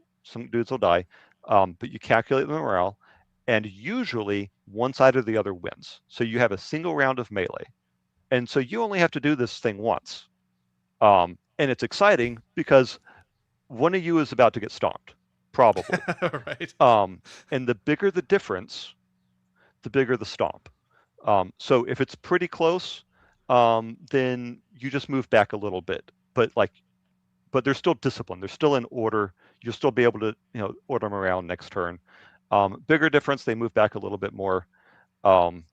dudes will die, but you calculate the morale, and usually one side or the other wins. So you have a single round of melee, and so you only have to do this thing once, and it's exciting because one of you is about to get stomped, probably. Right. Um, and the bigger the difference, the bigger the stomp. So if it's pretty close, then you just move back a little bit. But they're still disciplined. They're still in order. You'll still be able to order them around next turn. Bigger difference, they move back a little bit more. Um,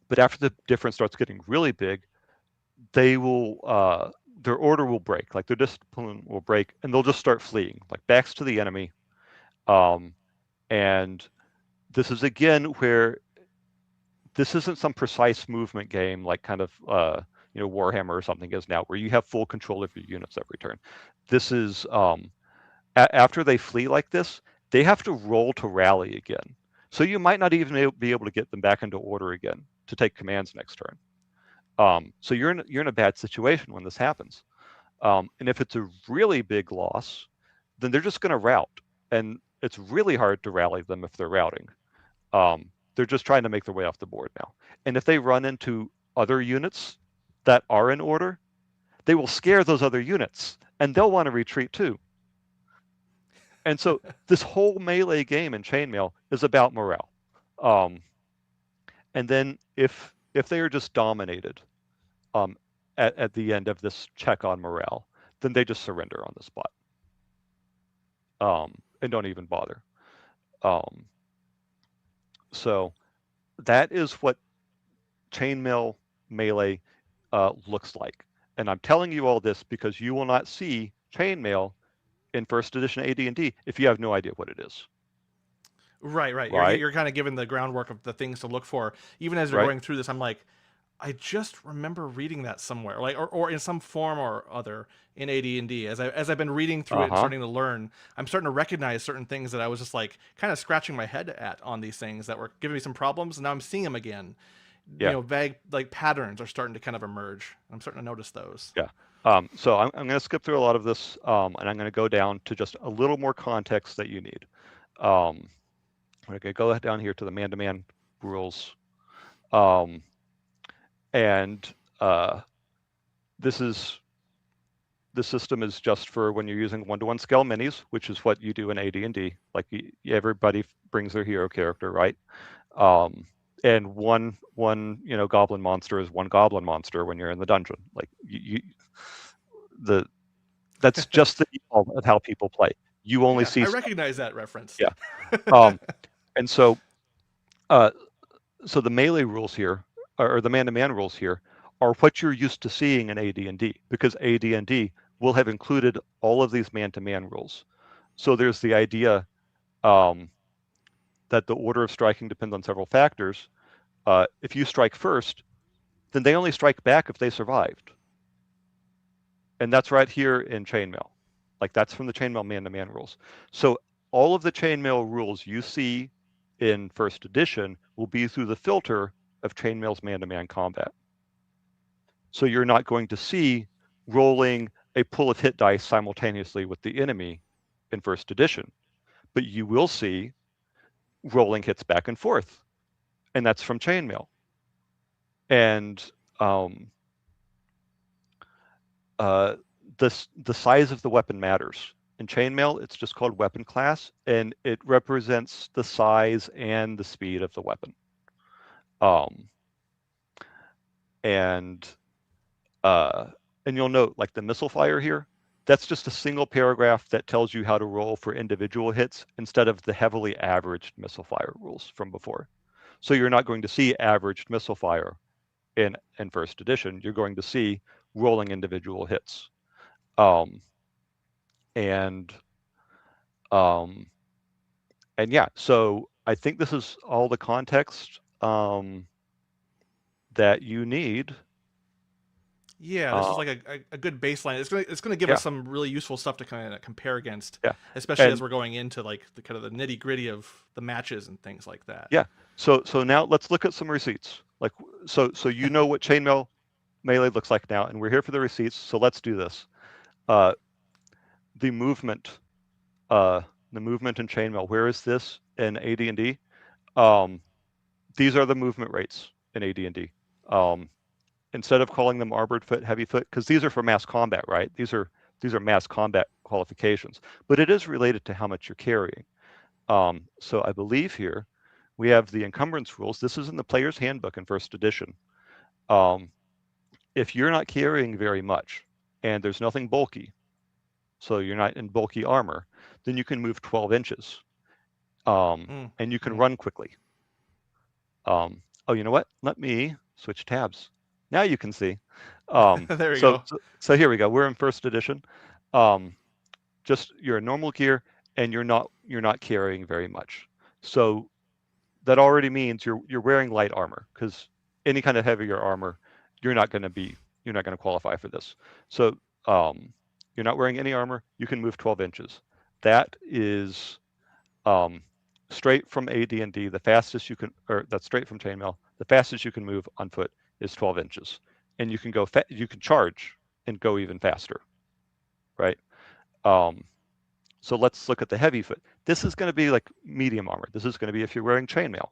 but after the difference starts getting really big, they will their order will break, like their discipline will break, and they'll just start fleeing, like backs to the enemy. Um, and this is again where this isn't some precise movement game like kind of Warhammer or something is now, where you have full control of your units every turn. This is after they flee like this, they have to roll to rally again. So you might not even be able to get them back into order again to take commands next turn. So you're in a bad situation when this happens. And if it's a really big loss, then they're just going to rout, and it's really hard to rally them if they're routing. They're just trying to make their way off the board now. And if they run into other units that are in order, they will scare those other units, and they'll want to retreat too. And so this whole melee game in Chainmail is about morale. Um, and then if they are just dominated um, at the end of this check on morale, then they just surrender on the spot and don't even bother. Um, so that is what Chainmail melee looks like. And I'm telling you all this because you will not see Chainmail in first edition AD&D if you have no idea what it is. Right, right. You're Right? you're kind of given the groundwork of the things to look for. Even as you're Right? going through this, I'm like, I just remember reading that somewhere, like or in some form or other in AD&D. As I've been reading through it and Uh-huh. starting to learn, I'm starting to recognize certain things that I was just like kind of scratching my head at on these things that were giving me some problems, and now I'm seeing them again. Yeah. Vague like patterns are starting to kind of emerge. I'm starting to notice those. Yeah. So I'm going to skip through a lot of this, and I'm going to go down to just a little more context that you need. Um, I'm going to go down here to the man-to-man rules. Um, and this is the system is just for when you're using one-to-one scale minis, which is what you do in AD&D. Like everybody brings their hero character, right? Um, and one goblin monster is one goblin monster when you're in the dungeon. Like the that's just the default of how people play. You only Yeah, see I stuff. recognize that reference. Yeah. Um, and so uh, so the melee rules here, or the man-to-man rules here, are what you're used to seeing in AD&D, because AD&D will have included all of these man-to-man rules. So there's the idea um, that the order of striking depends on several factors. If you strike first, then they only strike back if they survived. And that's right here in Chainmail. Like that's from the Chainmail man-to-man rules. So all of the Chainmail rules you see in first edition will be through the filter of Chainmail's man-to-man combat. So you're not going to see rolling a pool of hit dice simultaneously with the enemy in first edition, but you will see rolling hits back and forth, and that's from Chainmail. And um, uh, the size of the weapon matters. In Chainmail, it's just called weapon class, and it represents the size and the speed of the weapon. Um, and uh, and you'll note, like the missile fire here, that's just a single paragraph that tells you how to roll for individual hits instead of the heavily averaged missile fire rules from before. So you're not going to see averaged missile fire in first edition. You're going to see rolling individual hits. Um, and um, and yeah, so I think this is all the context that you need. Yeah, this is like a good baseline. It's gonna give us Yeah, some really useful stuff to kind of compare against, yeah, especially as and we're going into like the kind of the nitty gritty of the matches and things like that. yeah. So now let's look at some receipts. Like so you know what chainmail melee looks like now, and we're here for the receipts. So let's do this. Uh, the movement, uh, the movement in chainmail. Where is this in AD&D? Um, these are the movement rates in AD&D. Instead of calling them armored foot, heavy foot, because these are for mass combat, right? These are mass combat qualifications, but it is related to how much you're carrying. So I believe here we have the encumbrance rules. This is in the player's handbook in first edition. Um, if you're not carrying very much and there's nothing bulky, so you're not in bulky armor, then you can move 12 inches Mm, and you can mm. run quickly. Oh, you know what? Let me switch tabs. Now you can see. Um, There we so, go. so, so here we go. We're in first edition. Um, just you're in normal gear and you're not carrying very much. So that already means you're wearing light armor because any kind of heavier armor, you're not going to be you're not going to qualify for this. So you're not wearing any armor. You can move 12 inches. That is um, straight from AD&D. The fastest you can, or that's straight from Chainmail. The fastest you can move on foot is 12 inches, and you can you can charge and go even faster, right? Um, so let's look at the heavy foot. This is going to be like medium armor. This is going to be if you're wearing chainmail.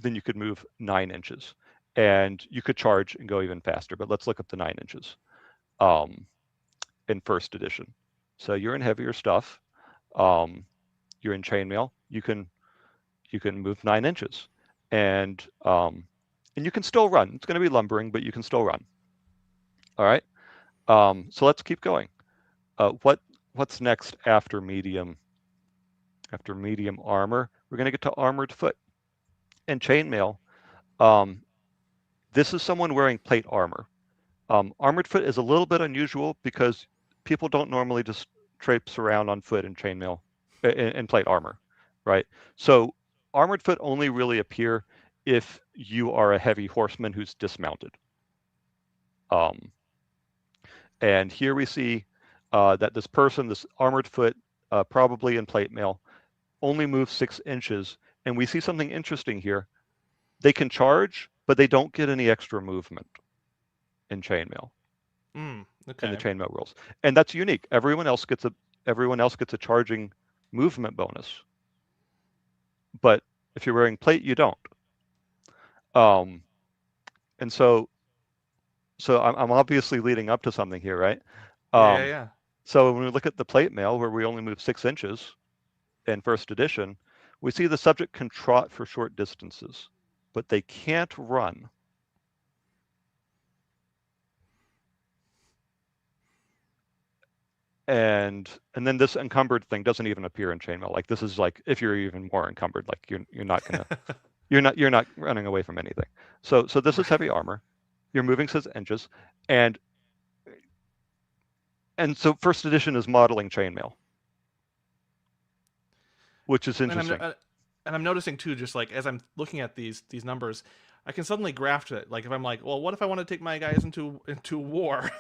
Then you could move 9 inches, and you could charge and go even faster. But let's look at the 9 inches um, in first edition. So you're in heavier stuff. Um, you're in chainmail. You can move 9 inches, and and you can still run. It's going to be lumbering, but you can still run. All right. So let's keep going. What's next after medium? After medium armor, we're going to get to armored foot and chainmail. Um, this is someone wearing plate armor. Armored foot is a little bit unusual because people don't normally just traipse around on foot in chainmail in plate armor, right? So armored foot only really appear if you are a heavy horseman who's dismounted. Um, and here we see that this person, this armored foot, probably in plate mail, only moves 6 inches. And we see something interesting here. They can charge, but they don't get any extra movement in chainmail. In the Okay. chainmail rules, and that's unique. Everyone else gets a charging movement bonus, but if you're wearing plate, you don't. Um, and so I'm obviously leading up to something here, right? Yeah, yeah, Um, yeah. so when we look at the plate mail, where we only move 6 inches in first edition, we see the subject can trot for short distances, but they can't run. And then this encumbered thing doesn't even appear in chainmail. Like this is like if you're even more encumbered, like you're not gonna you're not running away from anything. So this is Right. heavy armor. You're moving 6 inches, and so first edition is modeling chainmail, which is And interesting. I'm noticing too, just like as I'm looking at these numbers, I can suddenly graph it. Like if I'm like, well, what if I want to take my guys into war,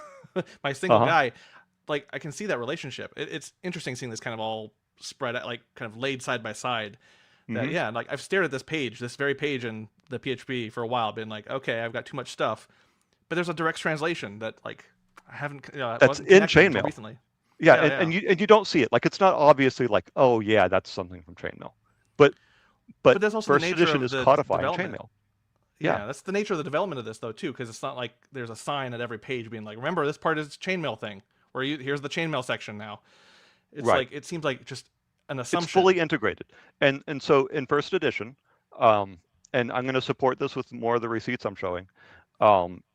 my Uh single huh. guy, like I can see that relationship. It's interesting seeing this kind of all spread out, like kind of laid side by side. That Mm-hmm. yeah, like I've stared at this very page in the PHP for a while, been like, okay, I've got too much stuff, but there's a direct translation that like I haven't, I That's wasn't in connecting until chainmail. recently. Yeah, Yeah, and, yeah. and you don't see it. Like it's not obviously like, oh yeah, that's something from chainmail, but But that's also the first nature edition of is the codifying development. chainmail. Yeah, Yeah, that's the nature of the development of this though too, because it's not like there's a sign at every page being like, remember this part is chainmail thing, or here's the chainmail section now. It's right. like it seems like just an It's assumption. fully integrated. And so in first edition, um, and I'm going to support this with more of the receipts I'm showing,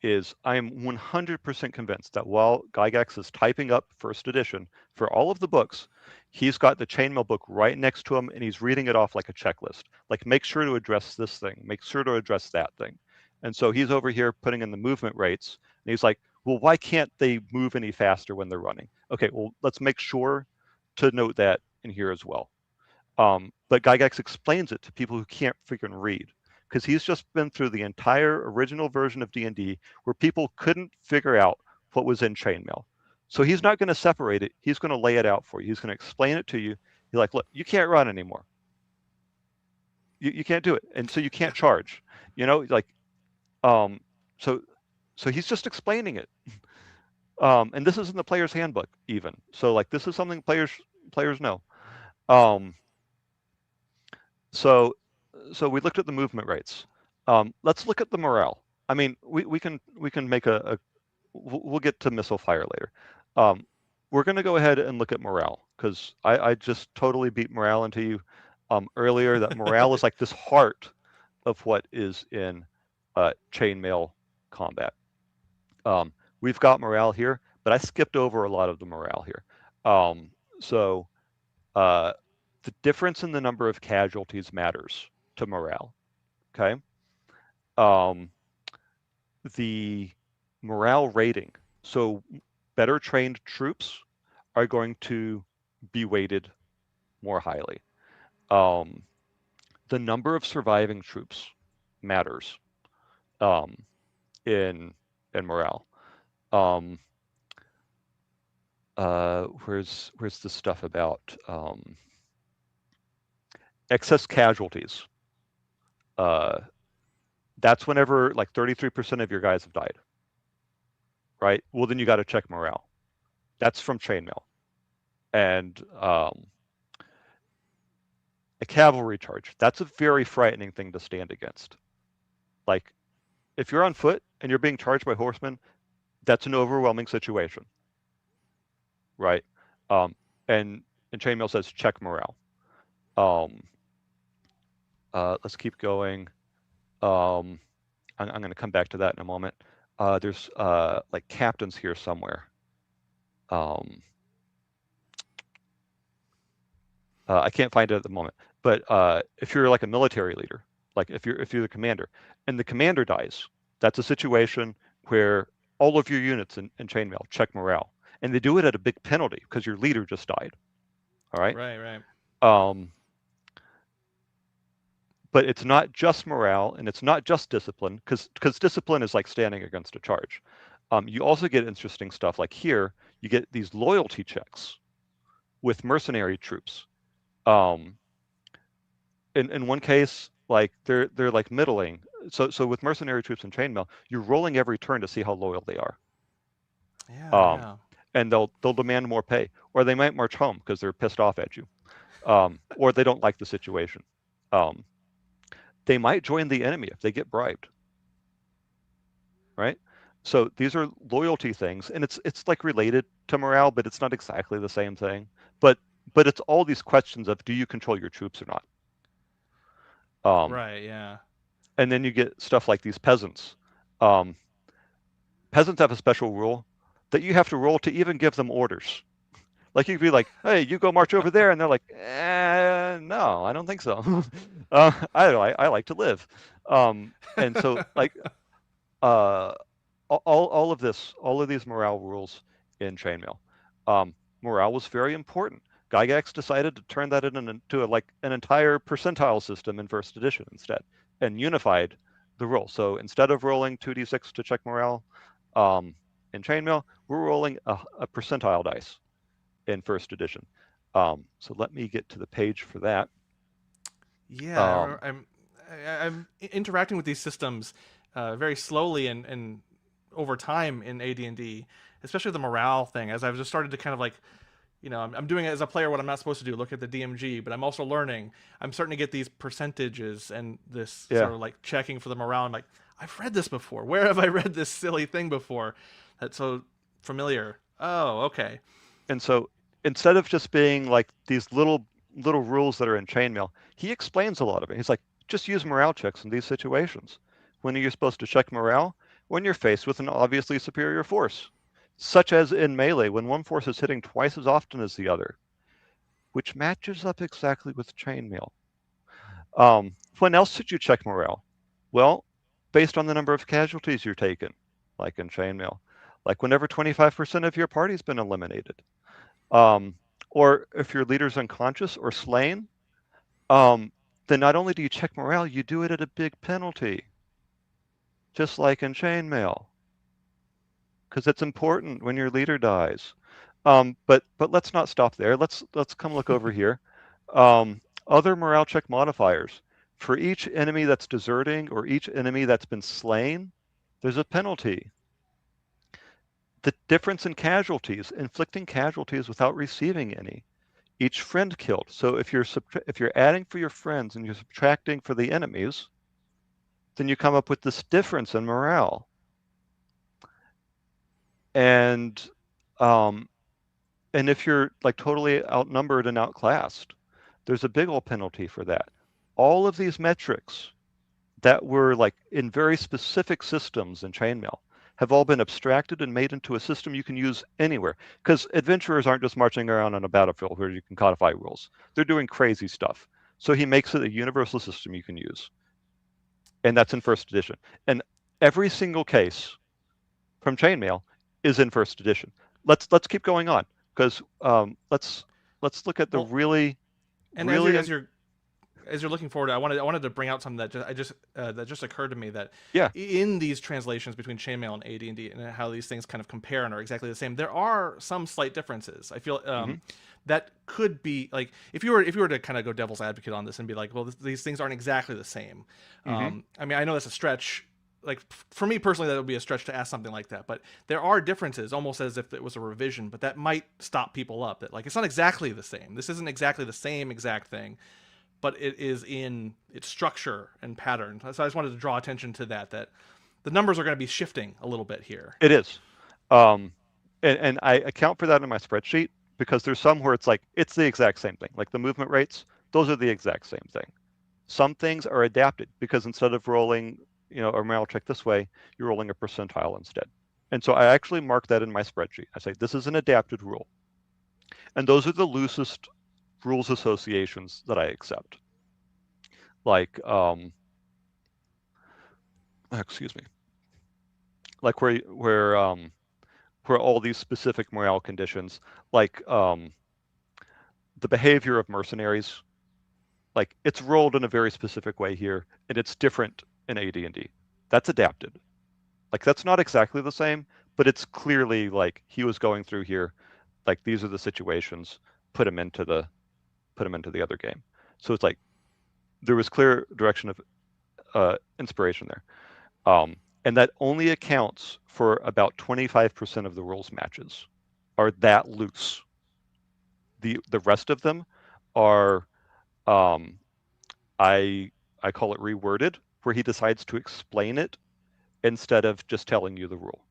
is I'm 100% convinced that while Gygax is typing up first edition for all of the books, he's got the chainmail book right next to him and he's reading it off like a checklist. Like, make sure to address this thing, make sure to address that thing. And so he's over here putting in the movement rates, and he's like, well, why can't they move any faster when they're running? Okay, well, let's make sure to note that in here as well. But Gygax explains it to people who can't freaking read because he's just been through the entire original version of D&D where people couldn't figure out what was in chainmail. So he's not going to separate it. He's going to lay it out for you. He's going to explain it to you. He's like, look, you can't run anymore. You can't do it, and so you can't charge. Like um, so so he's just explaining it. And this is in the player's handbook even. So like this is something players know. Um, So, so we looked at the movement rates. Let's look at the morale. I mean, we can make we'll get to missile fire later. Um, we're going to go ahead and look at morale because I just totally beat morale into you earlier. That morale is like this heart of what is in chainmail combat. Um, we've got morale here, but I skipped over a lot of the morale here. So the difference in the number of casualties matters to morale. Okay. Um, the morale rating. So better trained troops are going to be weighted more highly. Um, the number of surviving troops matters um, in morale. Um, where's the stuff about excess casualties? Uh, that's whenever like 33% of your guys have died, right? Well, then you got to check morale. That's from Chainmail. And a cavalry charge. That's a very frightening thing to stand against. Like, if you're on foot and you're being charged by horsemen, that's an overwhelming situation, right? Um, and Chainmail says check morale. Um, let's keep going. I'm going to come back to that in a moment. There's like captains here somewhere. Um, I can't find it at the moment. But if you're like a military leader, like if you're the commander, and the commander dies, that's a situation where all of your units in chainmail check morale, and they do it at a big penalty because your leader just died. All right. Right, right. Um, but it's not just morale, and it's not just discipline, because discipline is like standing against a charge. You also get interesting stuff like here. You get these loyalty checks with mercenary troops. Um, in one case, like they're like middling. So with mercenary troops in chainmail, you're rolling every turn to see how loyal they are. Yeah, Um, yeah. and they'll demand more pay, or they might march home because they're pissed off at you, or they don't like the situation. Um, they might join the enemy if they get bribed, right? So these are loyalty things, and it's like related to morale, but it's not exactly the same thing. But it's all these questions of do you control your troops or not? Um, Right, yeah. and then you get stuff like these peasants. Um, peasants have a special rule that you have to roll to even give them orders. Like you'd be like, "Hey, you go march over there," and they're like, "No, I don't think so. I like to live." And so like uh, all of these morale rules in chainmail. Morale was very important. Gygax decided to turn that into like an entire percentile system in first edition instead, and unified the roll. So instead of rolling 2d6 to check morale um, in chainmail, we're rolling a percentile dice in first edition. So let me get to the page for that. Yeah, Um, I'm interacting with these systems very slowly and over time in AD&D, especially the morale thing. As I've just started to kind of like, I'm doing it as a player what I'm not supposed to do, look at the DMG, but I'm also learning. I'm starting to get these percentages and this yeah, sort of like checking for the morale. I'm like, I've read this before. Where have I read this silly thing before? That's so familiar. Oh, okay. and so instead of just being like these little rules that are in chainmail, he explains a lot of it. He's like, just use morale checks in these situations. When are you supposed to check morale? When you're faced with an obviously superior force, such as in melee, when one force is hitting twice as often as the other, which matches up exactly with chainmail. When else should you check morale? Well, based on the number of casualties you're taking, like in chainmail, like whenever 25% of your party's been eliminated. Um, or if your leader's unconscious or slain, um, then not only do you check morale, you do it at a big penalty, just like in chainmail, because it's important when your leader dies. But let's not stop there. Let's come look over here. Other morale check modifiers. For each enemy that's deserting or each enemy that's been slain, there's a penalty. The difference in casualties, inflicting casualties without receiving any. Each friend killed. So if you're adding for your friends and you're subtracting for the enemies, then you come up with this difference in morale. And um, and if you're like totally outnumbered and outclassed, there's a big old penalty for that. All of these metrics that were like in very specific systems in chainmail have all been abstracted and made into a system you can use anywhere. Because adventurers aren't just marching around on a battlefield where you can codify rules. They're doing crazy stuff. So he makes it a universal system you can use. and that's in first edition. And every single case from Chainmail is in first edition. Let's keep going on because let's look at the Well, really and as you're really looking forward, I wanted to bring out something that just occurred to me, that yeah. in these translations between Chainmail and AD&D and how these things kind of compare and are exactly the same, there are some slight differences. I feel Hmm. that could be like, if you were to kind of go devil's advocate on this and be like, well, these things aren't exactly the same. Hmm. I mean, I know that's a stretch. Like, for me personally, that would be a stretch to ask something like that. But there are differences, almost as if it was a revision. But that might stop people up. That, like, it's not exactly the same. This isn't exactly the same exact thing, but it is in its structure and pattern. So I just wanted to draw attention to that the numbers are going to be shifting a little bit here. It is. Um, and I account for that in my spreadsheet because there's some where it's like it's the exact same thing. Like the movement rates, those are the exact same thing. Some things are adapted because instead of rolling, a morale check this way, you're rolling a percentile instead. And so I actually mark that in my spreadsheet. I say this is an adapted rule. And those are the loosest rules associations that I accept. Like excuse me. Like where all these specific morale conditions, like the behavior of mercenaries, like it's rolled in a very specific way here, and it's different in AD&D. That's adapted. Like that's not exactly the same, but it's clearly like he was going through here, like these are the situations, put him into the other game. So it's like there was clear direction of inspiration there. And that only accounts for about 25% of the rules matches are that loose. The rest of them are um, I I call it reworded, where he decides to explain it instead of just telling you the rule.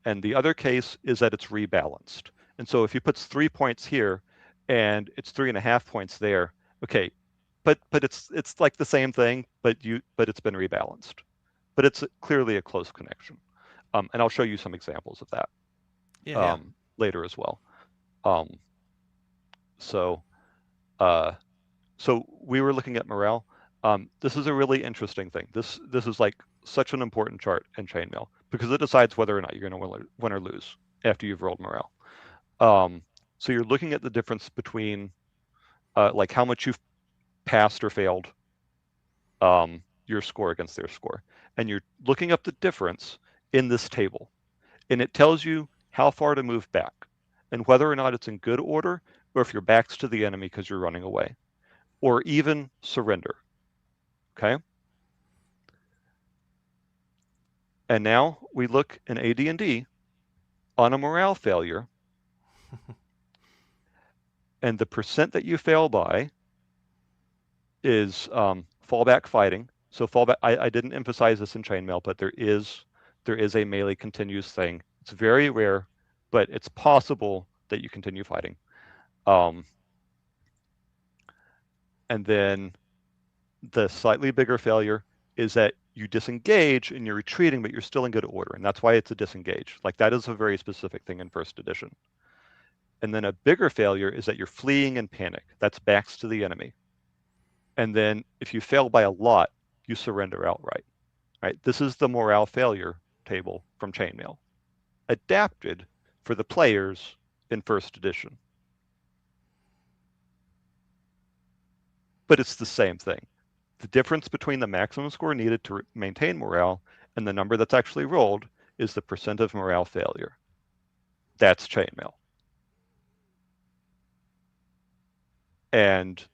And the other case is that it's rebalanced. And so if he puts 3 points here and it's 3.5 points there, okay, but it's like the same thing, but it's been rebalanced. But it's clearly a close connection. And I'll show you some examples of that Yeah, yeah, later as well. Um, so uh, so we were looking at morale. This is a really interesting thing. This is like such an important chart in Chainmail because it decides whether or not you're going to win or lose after you've rolled morale. Um, so you're looking at the difference between like how much you've passed or failed your score against their score, and you're looking up the difference in this table, and it tells you how far to move back and whether or not it's in good order or if your back's to the enemy because you're running away or even surrender. Okay. And now we look in AD&D on a morale failure, and the percent that you fail by is fallback fighting. So fallback, I didn't emphasize this in Chainmail, but there is a melee continues thing. It's very rare, but it's possible that you continue fighting. Um, and then the slightly bigger failure is that you disengage and you're retreating, but you're still in good order, and that's why it's a disengage. Like that is a very specific thing in first edition. And then a bigger failure is that you're fleeing in panic. That's backs to the enemy. And then if you fail by a lot, you surrender outright. Right? This is the morale failure table from Chainmail, adapted for the players in first edition. But it's the same thing. The difference between the maximum score needed to maintain morale and the number that's actually rolled is the percent of morale failure. That's Chainmail. And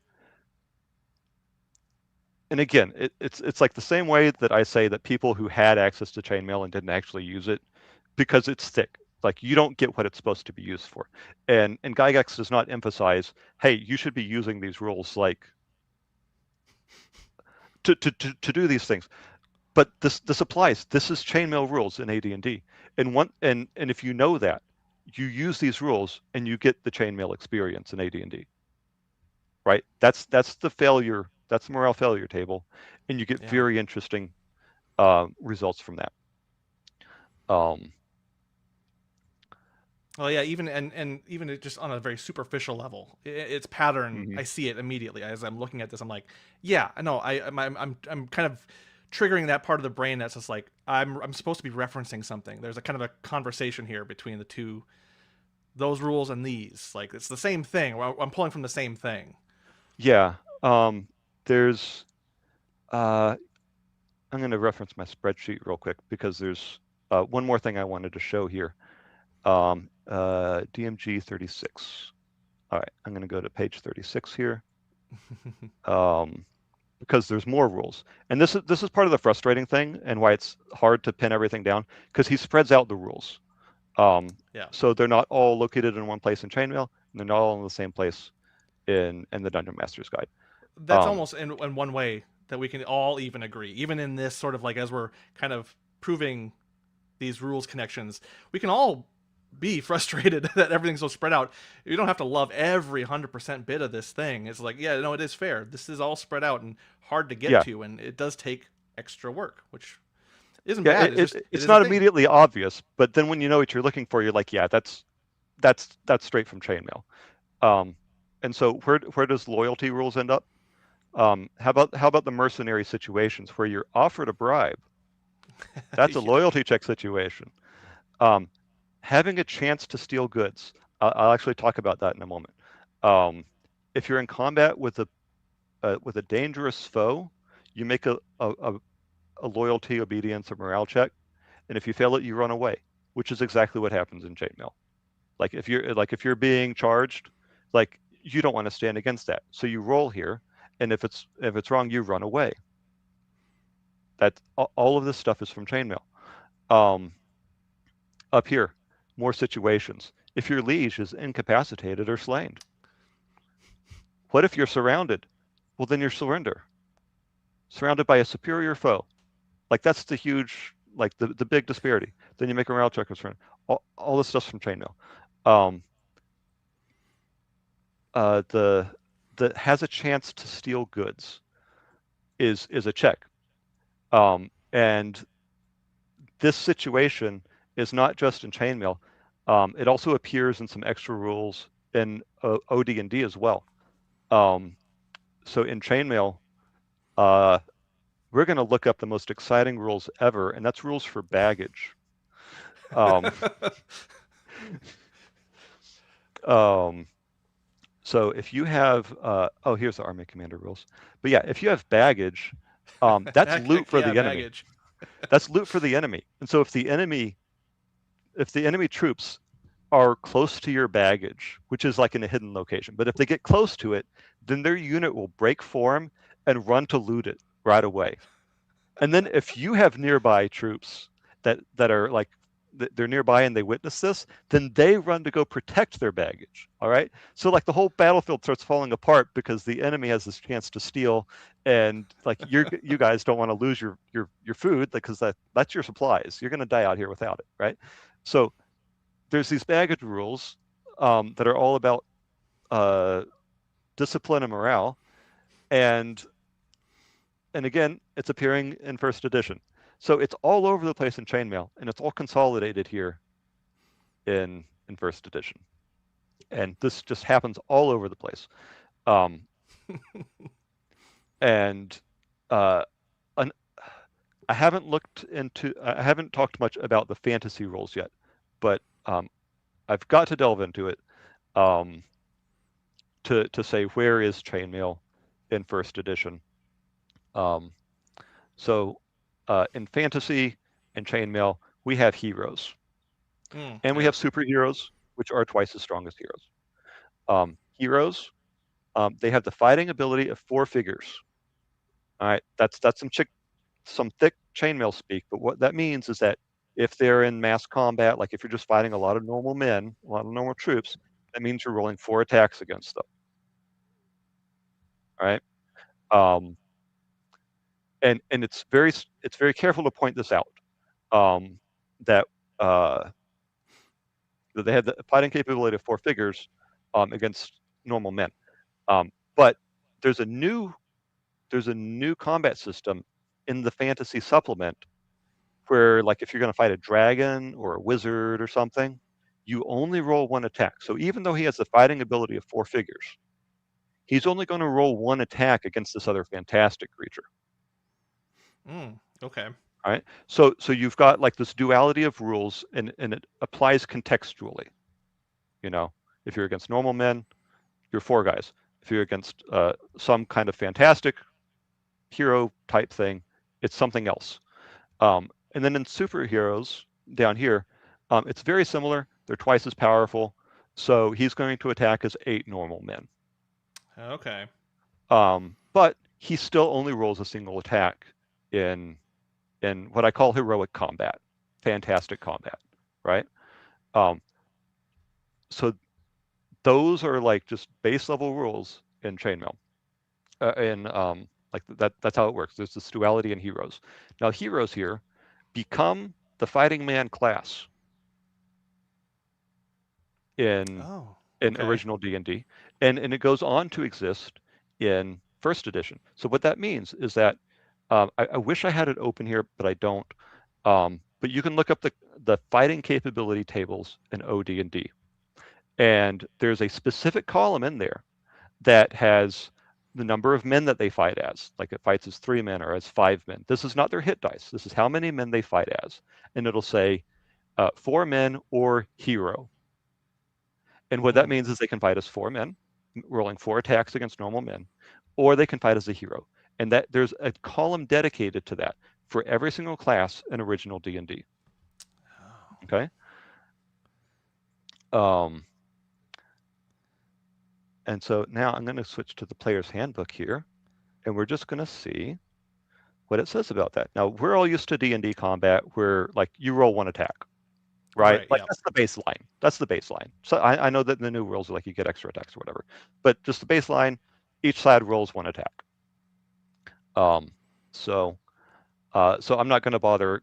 and again, it's like the same way that I say that people who had access to Chainmail and didn't actually use it because it's thick. Like you don't get what it's supposed to be used for. And Gygax does not emphasize, hey, you should be using these rules like to do these things. But this applies. This is Chainmail rules in AD&D. And if you know that, you use these rules and you get the Chainmail experience in AD&D. Right? That's the failure. That's the morale failure table, and you get yeah. very interesting results from that. Um, Oh yeah, and even just on a very superficial level, it's pattern. Hmm. I see it immediately as I'm looking at this. I'm like, yeah, no, I'm kind of triggering that part of the brain that's just like I'm supposed to be referencing something. There's a kind of a conversation here between the two, those rules and these. Like it's the same thing. I'm pulling from the same thing. Yeah. There's uh, I'm going to reference my spreadsheet real quick because there's one more thing I wanted to show here. DMG 36. All right, I'm going to go to page 36 here. Because there's more rules. And this is part of the frustrating thing and why it's hard to pin everything down because he spreads out the rules. Um, Yeah, so they're not all located in one place in Chainmail, and they're not all in the same place in the Dungeon Master's Guide. that's Um, almost in one way that we can all even agree. Even in this sort of like as we're kind of proving these rules connections, we can all be frustrated that everything's so spread out. You don't have to love every 100% bit of this thing. It's like, yeah, no, it is fair. This is all spread out and hard to get yeah, to, and it does take extra work, which isn't yeah. bad. It's just it It's is a not thing. immediately obvious, but then when you know what you're looking for, you're like, yeah, that's straight from Chainmail. Um, and so where does loyalty rules end up? How about the mercenary situations where you're offered a bribe? That's a Yeah, loyalty check situation. Um, Having a chance to steal goods. I'll actually talk about that in a moment. Um, if you're in combat with a dangerous foe, you make a loyalty, obedience, or morale check, and if you fail it, you run away, which is exactly what happens in chainmail. Like if you're being charged, like you don't want to stand against that, so you roll here, and if it's wrong, you run away. That all of this stuff is from chainmail. Um, Up here, more situations. If your liege is incapacitated or slain, what if you're surrounded? Well, then you surrender. Surrounded by a superior foe. Like that's the huge, like the big disparity. Then you make a morale check or surrender. All this stuff's from chainmail. Um, the has a chance to steal goods is a check. And this situation is not just in chainmail. It also appears in some extra rules in OD&D as well. Um, so in chainmail, uh, we're going to look up the most exciting rules ever, and that's rules for baggage. Um, um, so if you have, here's the Army Commander rules. But yeah, if you have baggage, that's loot heck for yeah, the enemy. baggage. That's loot for the enemy. And so if the enemy troops are close to your baggage, which is like in a hidden location, but if they get close to it, then their unit will break form and run to loot it right away. And then if you have nearby troops that are like they're nearby and they witness this, then they run to go protect their baggage. All right. So like the whole battlefield starts falling apart because the enemy has this chance to steal, and like you guys don't want to lose your food because that's your supplies. You're going to die out here without it, right? So there's these baggage rules that are all about uh, discipline and morale, and again, it's appearing in first edition. So it's all over the place in chainmail, and it's all consolidated here in first edition. And this just happens all over the place. Um, and uh, an, I haven't talked much about the fantasy rules yet, but I've got to delve into it um, to say where is chainmail in first edition. Um, so in fantasy and chainmail, we have heroes. And we Yeah. have superheroes, which are twice as strong as heroes. Heroes, they have the fighting ability of 4 figures. All right, that's some thick chainmail speak. But what that means is that if they're in mass combat, like if you're just fighting a lot of normal men, a lot of normal troops, that means you're rolling 4 attacks against them. All right, um, and it's very careful to point this out um, that uh, that they have the fighting capability of 4 figures against normal men. But there's a new combat system in the fantasy supplement where, like, if you're going to fight a dragon or a wizard or something, you only roll one attack. So even though he has the fighting ability of 4 figures, he's only going to roll one attack against this other fantastic creature. Okay. All right. So you've got like this duality of rules, and it applies contextually. You know, if you're against normal men, you're 4 guys. If you're against some kind of fantastic hero type thing, it's something else. And then in superheroes down here, it's very similar. They're twice as powerful. So he's going to attack as 8 normal men. Okay. But he still only rolls a single attack in what I call heroic combat, fantastic combat, right? Um, so those are like just base level rules in Chainmail. Like that's how it works. There's this duality in heroes. Now heroes here become the fighting man class in Oh, in okay. original D&D, and it goes on to exist in first edition. So what that means is that I wish I had it open here, but I don't. But you can look up the fighting capability tables in OD&D, and there's a specific column in there that has the number of men that they fight as. Like it fights as 3 men or as 5 men. This is not their hit dice. This is how many men they fight as, and it'll say 4 men or hero. And what that Hmm. means is they can fight as 4 men, rolling 4 attacks against normal men, or they can fight as a hero. And that there's a column dedicated to that for every single class in original D&D. Oh. Okay. Um, and so now I'm going to switch to the player's handbook here, and we're just going to see what it says about that. Now we're all used to D&D combat where like you roll 1 attack, right? Right. Like Yep. that's the baseline. That's the baseline. So I know that in the new rules like you get extra attacks or whatever, but just the baseline, each side rolls 1 attack. Um, so so I'm not going to bother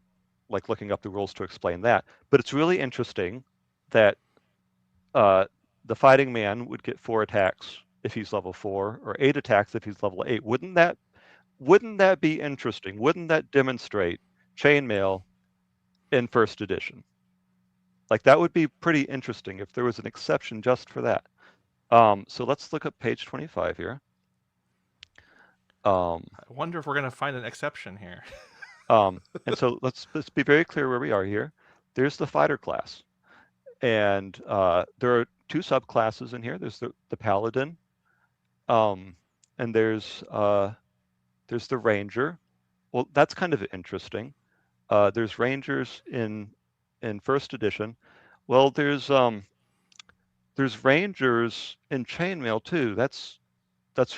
like looking up the rules to explain that, but it's really interesting that uh, the fighting man would get 4 attacks if he's level 4, or 8 attacks if he's level 8. Wouldn't that be interesting? Wouldn't that demonstrate chainmail in first edition? Like that would be pretty interesting if there was an exception just for that. So let's look up page 25 here. Um, I wonder if we're gonna find an exception here. and so let's be very clear where we are here. There's the fighter class, and there are 2 subclasses in here. There's the paladin, um, and there's the ranger. Well, that's kind of interesting. There's rangers in first edition. Well, there's rangers in chainmail too. That's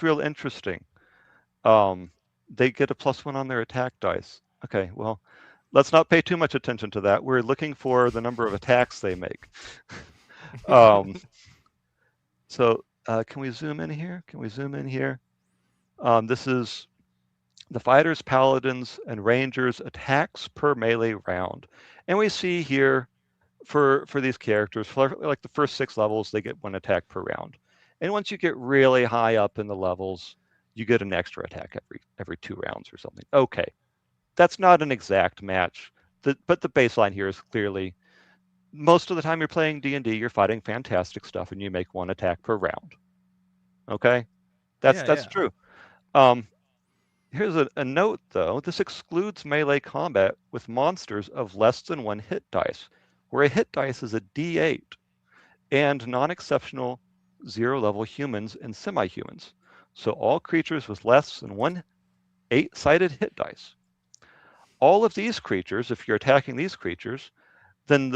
real interesting. Um, they get a +1 on their attack dice. Okay, well, let's not pay too much attention to that. We're looking for the number of attacks they make. Um, so can we zoom in here? Can we zoom in here? This is the fighters, paladins, and rangers attacks per melee round. And we see here for these characters, for like the first 6 levels, they get 1 attack per round. And once you get really high up in the levels, you get an extra attack every 2 rounds or something. Okay, that's not an exact match, but the baseline here is clearly most of the time you're playing D&D, you're fighting fantastic stuff, and you make 1 attack per round. Okay, that's Yeah. that's Yeah. true. Here's a note though. This excludes melee combat with monsters of less than 1 hit dice, where a hit dice is a D8, and non-exceptional 0-level humans and semi-humans. So all creatures with less than 1 8-sided hit dice. All of these creatures, if you're attacking these creatures, then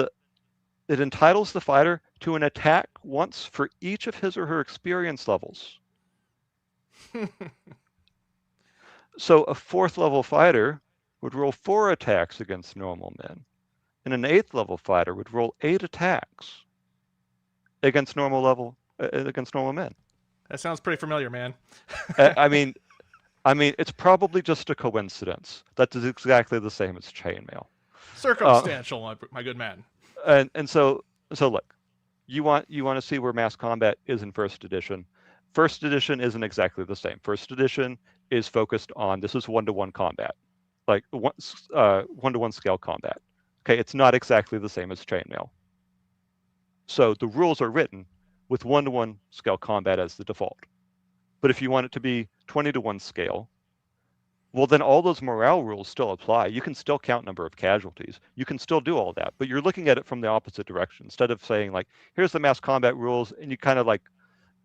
it entitles the fighter to an attack once for each of his or her experience levels. So a 4th level fighter would roll 4 attacks against normal men, and an 8th level fighter would roll 8 attacks against normal men. That sounds pretty familiar, man. I mean, it's probably just a coincidence that is exactly the same as chainmail. Uh, Circumstantial, my good man. and so look, you want to see where mass combat is in first edition. First edition isn't exactly the same. First edition is focused on this is 1-to-1 combat, like 1-to-1 scale combat. Okay, it's not exactly the same as chainmail. So the rules are written with 1-to-1 scale combat as the default. But if you want it to be 20-to-1 scale, well, then all those morale rules still apply. You can still count number of casualties. You can still do all that, but you're looking at it from the opposite direction. Instead of saying like, here's the mass combat rules, and you kind of like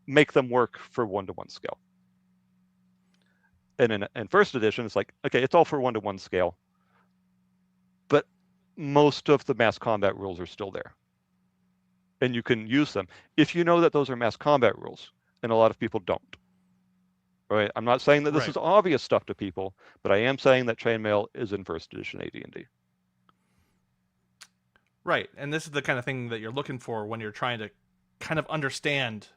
make them work for 1-to-1 scale. And in first edition, it's like, okay, it's all for 1-to-1 scale, but most of the mass combat rules are still there. And you can use them if you know that those are mass combat rules, and a lot of people don't. Right? I'm not saying that this Right. is obvious stuff to people, but I am saying that Chainmail is in first edition AD&D. Right. And this is the kind of thing that you're looking for when you're trying to kind of understand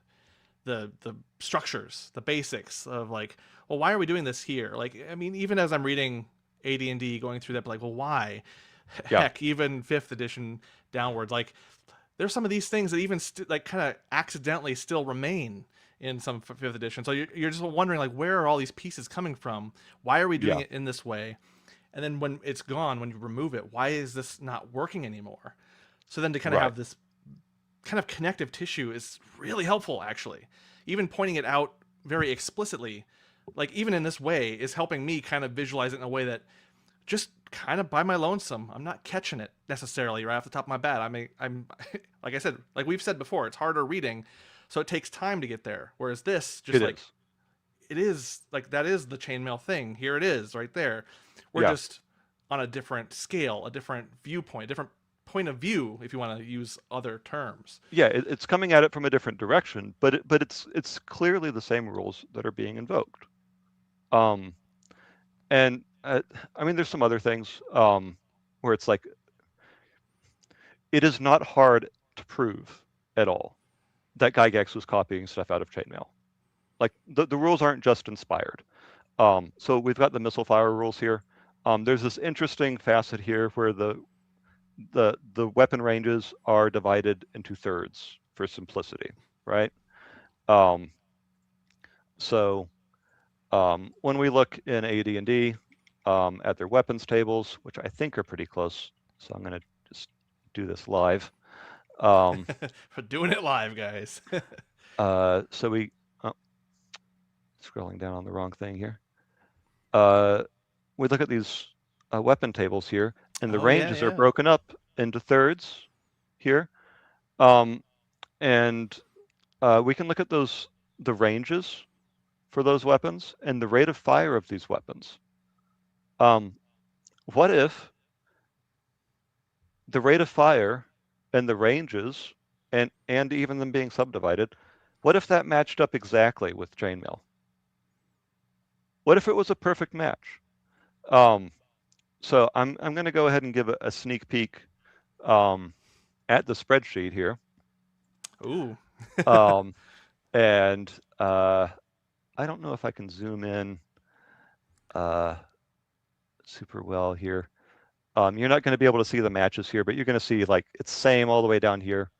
the structures, the basics of like, well, why are we doing this here? Like, I mean, even as I'm reading AD&D, going through that, like, well, why? Yeah, Heck, even fifth edition downwards, like, there's some of these things that even like kind of accidentally still remain in some fifth edition. So you're just wondering like, where are all these pieces coming from? Why are we doing yeah, it in this way? And then when it's gone, when you remove it, why is this not working anymore? So then to kind of right. have this kind of connective tissue is really helpful, actually. Even pointing it out very explicitly, like even in this way, is helping me kind of visualize it in a way that just kind of by my lonesome, I'm not catching it necessarily right off the top of my bat. I mean, I'm like I said, like we've said before, it's harder reading, so it takes time to get there. Whereas this, just It like is. it is, like that is the chainmail thing. Here it is, right there. We're Yeah, just on a different scale, a different viewpoint, a different point of view, if you want to use other terms. yeah. It's coming at it from a different direction, but it's clearly the same rules that are being invoked. Um, and I mean, there's some other things where it's like it is not hard to prove at all that Gygax was copying stuff out of Chainmail. Like the rules aren't just inspired. So we've got the missile fire rules here. There's this interesting facet here where the weapon ranges are divided into thirds for simplicity, right? Um, so when we look in AD&D at their weapons tables, which I think are pretty close, so I'm going to just do this live. Um, For doing it live, guys. so we oh, scrolling down on the wrong thing here. Uh, we look at these weapon tables here, and the Oh yeah, ranges are yeah. broken up into thirds here. Um, and we can look at the ranges for those weapons and the rate of fire of these weapons. Um, what if the rate of fire and the ranges and even them being subdivided, what if that matched up exactly with chainmail? What if it was a perfect match? Um, so I'm going to go ahead and give a sneak peek um, at the spreadsheet here. Ooh. Um, and I don't know if I can zoom in uh, super well here. You're not going to be able to see the matches here, but you're going to see like it's same all the way down here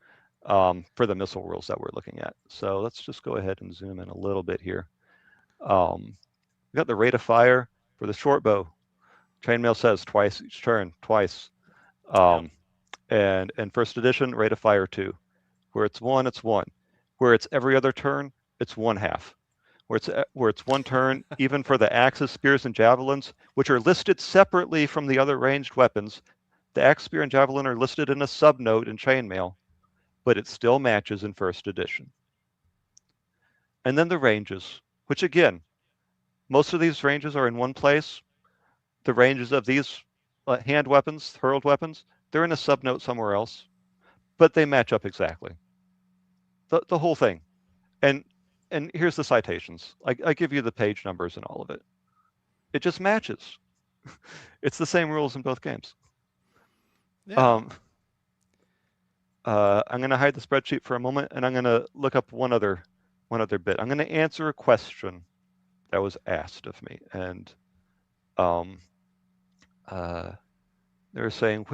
for the missile rules that we're looking at. So let's just go ahead and zoom in a little bit here. We've got the rate of fire for the short bow. Chainmail says twice each turn, twice. Yep. Um, and first edition, rate of fire 2. Where it's 1, it's 1. Where it's every other turn, it's 1/2. Where it's one turn, even for the axes, spears, and javelins, which are listed separately from the other ranged weapons, the axe, spear, and javelin are listed in a subnote in chainmail, but it still matches in first edition. And then the ranges, which again, most of these ranges are in one place. The ranges of these hand weapons, hurled weapons, they're in a subnote somewhere else, but they match up exactly. The whole thing. And and here's the citations. I give you the page numbers and all of it. It just matches. It's the same rules in both games. Yeah. Um, I'm going to hide the spreadsheet for a moment, and I'm going to look up one other bit. I'm going to answer a question that was asked of me, and um, they're saying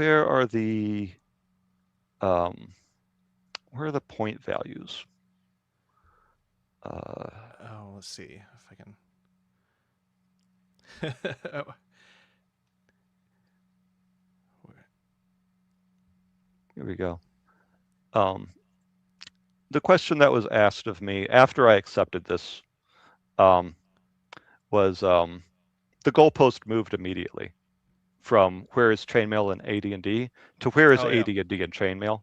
um, where are the point values? Uh, Oh, let's see if I can. Oh, Here we go. Um, the question that was asked of me after I accepted this um, was the goalpost moved immediately from where is Chainmail and AD&D to where is Oh yeah. AD&D and Chainmail,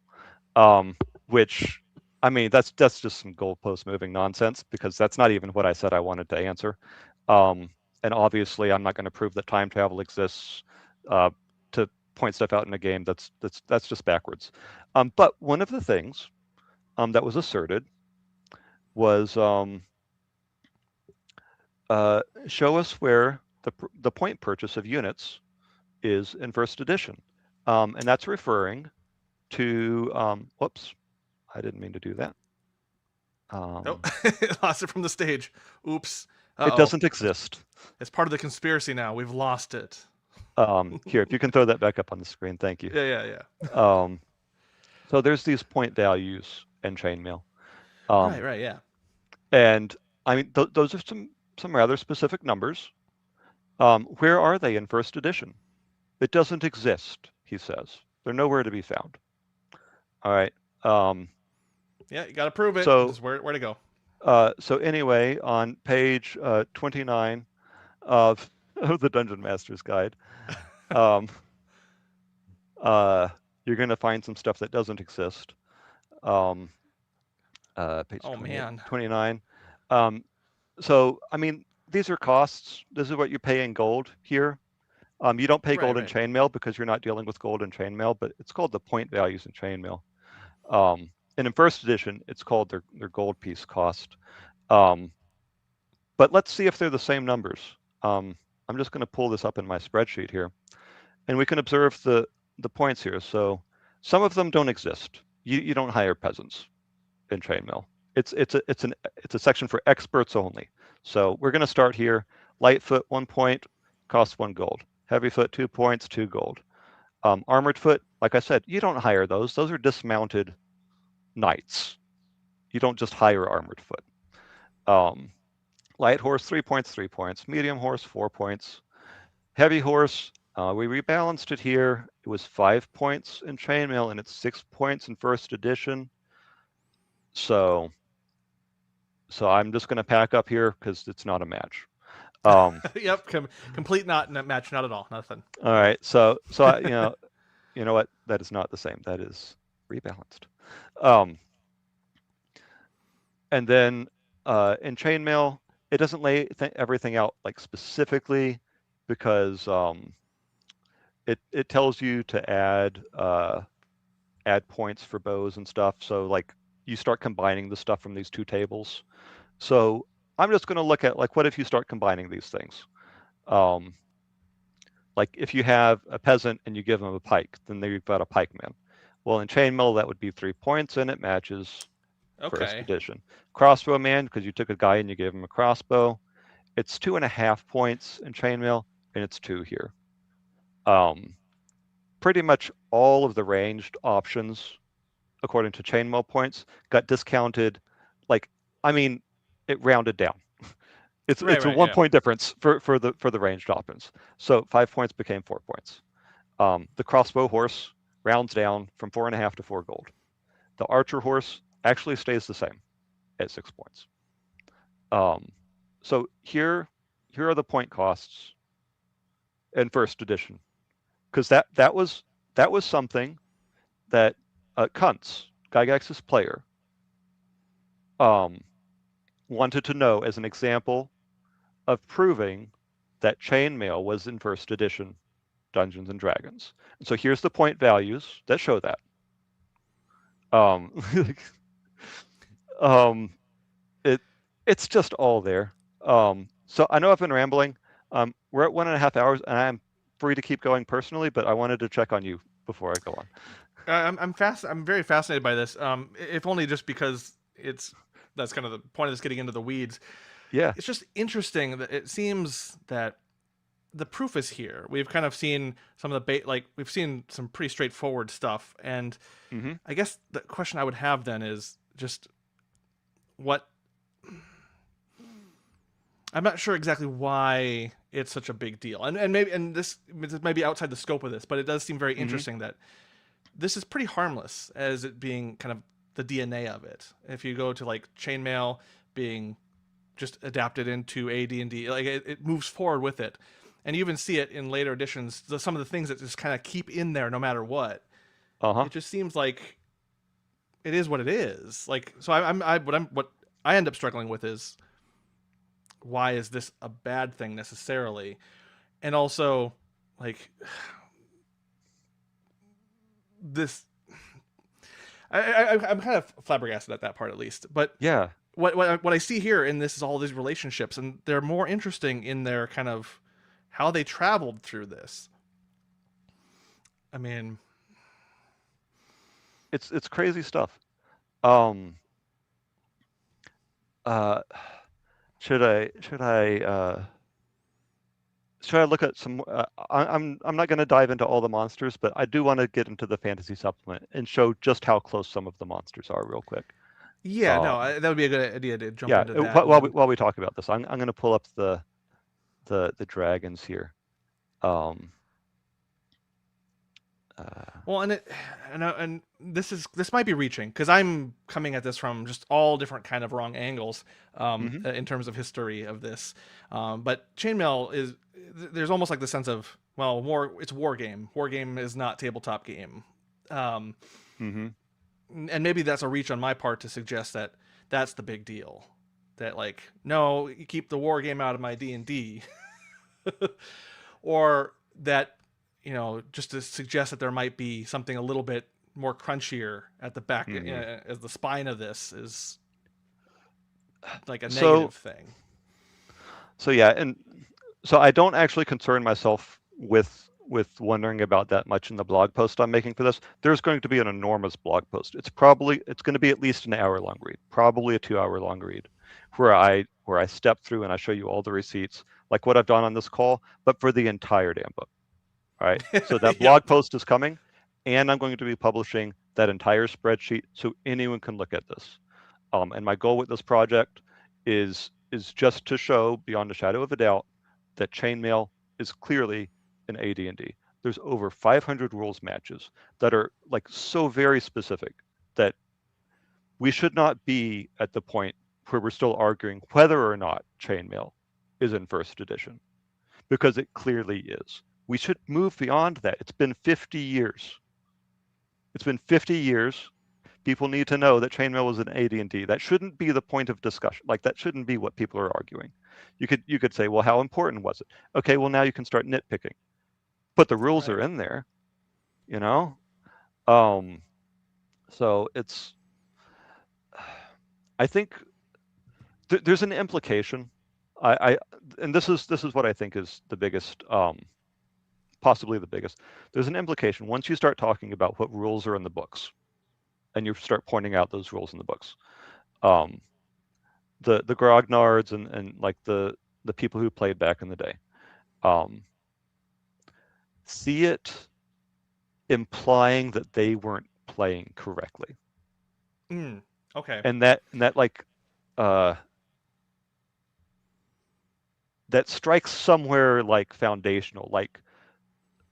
um, which I mean that's just some goalpost moving nonsense because that's not even what I said I wanted to answer. Um, and obviously, I'm not going to prove that time travel exists uh, to point stuff out in a game. That's just backwards. But one of the things that was asserted was show us where the point purchase of units is in first edition, and that's referring to whoops, I didn't mean to do that. Oh, Um, lost it from the stage. Oops. it Uh-oh. doesn't exist. It's part of the conspiracy now. We've lost it. Here, if you can throw that back up on the screen, thank you. Yeah, yeah, yeah. Um, so there's these point values in chainmail, Right, um, right, yeah. and I mean those are some rather specific numbers. Where are they in first edition? It doesn't exist, he says. They're nowhere to be found. All right. Um, Yeah, you got to prove it. so Just where to go. so anyway, on page 29 of, of the Dungeon Master's Guide, um, uh, you're going to find some stuff that doesn't exist. Um, page Oh 28, man. 29. Um, so, I mean, these are costs. This is what you pay in gold here. You don't pay Right, gold in right. chainmail because you're not dealing with gold in chainmail, but it's called the point values in chainmail. Um, and in first edition, it's called their gold piece cost. Um, but let's see if they're the same numbers. I'm just going to pull this up in my spreadsheet here, and we can observe the points here. So some of them don't exist. You don't hire peasants in chainmail. It's a section for experts only. So we're going to start here. Lightfoot 1 point costs 1 gold. Heavyfoot 2 points, 2 gold. Armored foot, like I said, you don't hire those. Those are dismounted knights. You don't just hire armored foot. Um, light horse 3 points, 3 points. Medium horse 4 points. Heavy horse, we rebalanced it here. It was 5 points in chainmail and it's 6 points in first edition. So I'm just going to pack up here because it's not a match. Yep, complete not match, not at all, nothing. All right, so I, you know what? That is not the same. That is rebalanced. Um, and then in chainmail, it doesn't lay everything out like specifically because it tells you to add points for bows and stuff. So like you start combining the stuff from these two tables. So I'm just going to look at like what if you start combining these things. Um, like if you have a peasant and you give him a pike, then you've got a pikeman. Well, in chainmail, that would be 3 points, and it matches first Okay. edition. Crossbowman, because you took a guy and you gave him a crossbow, it's 2.5 points in chainmail, and it's 2 here. Pretty much all of the ranged options, according to chainmail points, got discounted. Like, I mean, it rounded down. Right, It's a right, one yeah. point difference for the ranged options. So 5 points became 4 points. The crossbow horse rounds down from 4.5 to 4 gold. The archer horse actually stays the same at 6 points. So here are the point costs in first edition, because that was something that Kuntz, Gygax's player, wanted to know as an example of proving that chainmail was in first edition Dungeons and Dragons. And so here's the point values that show that. Um, um, it's just all there. So I know I've been rambling. We're at 1.5 hours, and I'm free to keep going personally, but I wanted to check on you before I go on. I'm very fascinated by this. If only just because that's kind of the point of this getting into the weeds. Yeah. It's just interesting that it seems that the proof is here. We've kind of seen some of the like we've seen some pretty straightforward stuff, and Mm-hmm. I guess the question I would have then is just what I'm not sure exactly why it's such a big deal, and this may be outside the scope of this, but it does seem very Mm-hmm. interesting that this is pretty harmless as it being kind of the DNA of it. If you go to like Chainmail being just adapted into AD&D, like it moves forward with it, and you even see it in later editions. Some of the things that just kind of keep in there no matter what. Uh-huh. It just seems like it is what it is. Like so, what I end up struggling with is why is this a bad thing necessarily, and also like this I'm kind of flabbergasted at that part at least. But Yeah. what I see here in this is all these relationships, and they're more interesting in their kind of how they traveled through this. I mean, It's crazy stuff. Um uh should I should I should I look at some I'm not going to dive into all the monsters, but I do want to get into the fantasy supplement and show just how close some of the monsters are real quick. yeah, no, Um that would be a good idea to jump yeah, into that, and then while we talk about this, I'm going to pull up the dragons here. Um uh well, and and this might be reaching because I'm coming at this from just all different kind of wrong angles mhm. in terms of history of this. But chainmail is there's almost like the sense of well, it's war game. War game is not tabletop game. Um, Mhm. and maybe that's a reach on my part to suggest that that's the big deal. That like no, you keep the war game out of my D&D, or that just to suggest that there might be something a little bit more crunchier at the back Mhm. as the spine of this is like a So negative thing. so yeah, and so I don't actually concern myself with wondering about that much in the blog post I'm making for this. There's going to be an enormous blog post. It's going to be at least an hour long read, probably a 2 hour long read, where I step through and I show you all the receipts, like what I've done on this call, but for the entire damn book. All right. So that blog Yep. post is coming, and I'm going to be publishing that entire spreadsheet so anyone can look at this. And my goal with this project is just to show beyond a shadow of a doubt that chainmail is clearly an AD&D. There's over 500 rules matches that are like so very specific that we should not be at the point where we're still arguing whether or not chainmail is in first edition, because it clearly is. We should move beyond that. It's been 50 years. It's been 50 years. People need to know that chainmail was an AD&D. That shouldn't be the point of discussion. Like that shouldn't be what people are arguing. You could say, well, how important was it? Okay, well now you can start nitpicking, but the rules are Right. in there, you know. Um, so it's I think there's an implication. I and this is what I think is the biggest, possibly the biggest. There's an implication once you start talking about what rules are in the books, and you start pointing out those rules in the books. Um, the grognards and like the people who played back in the day, um, see it implying that they weren't playing correctly, Mm, okay. and that like uh, that strikes somewhere like foundational, like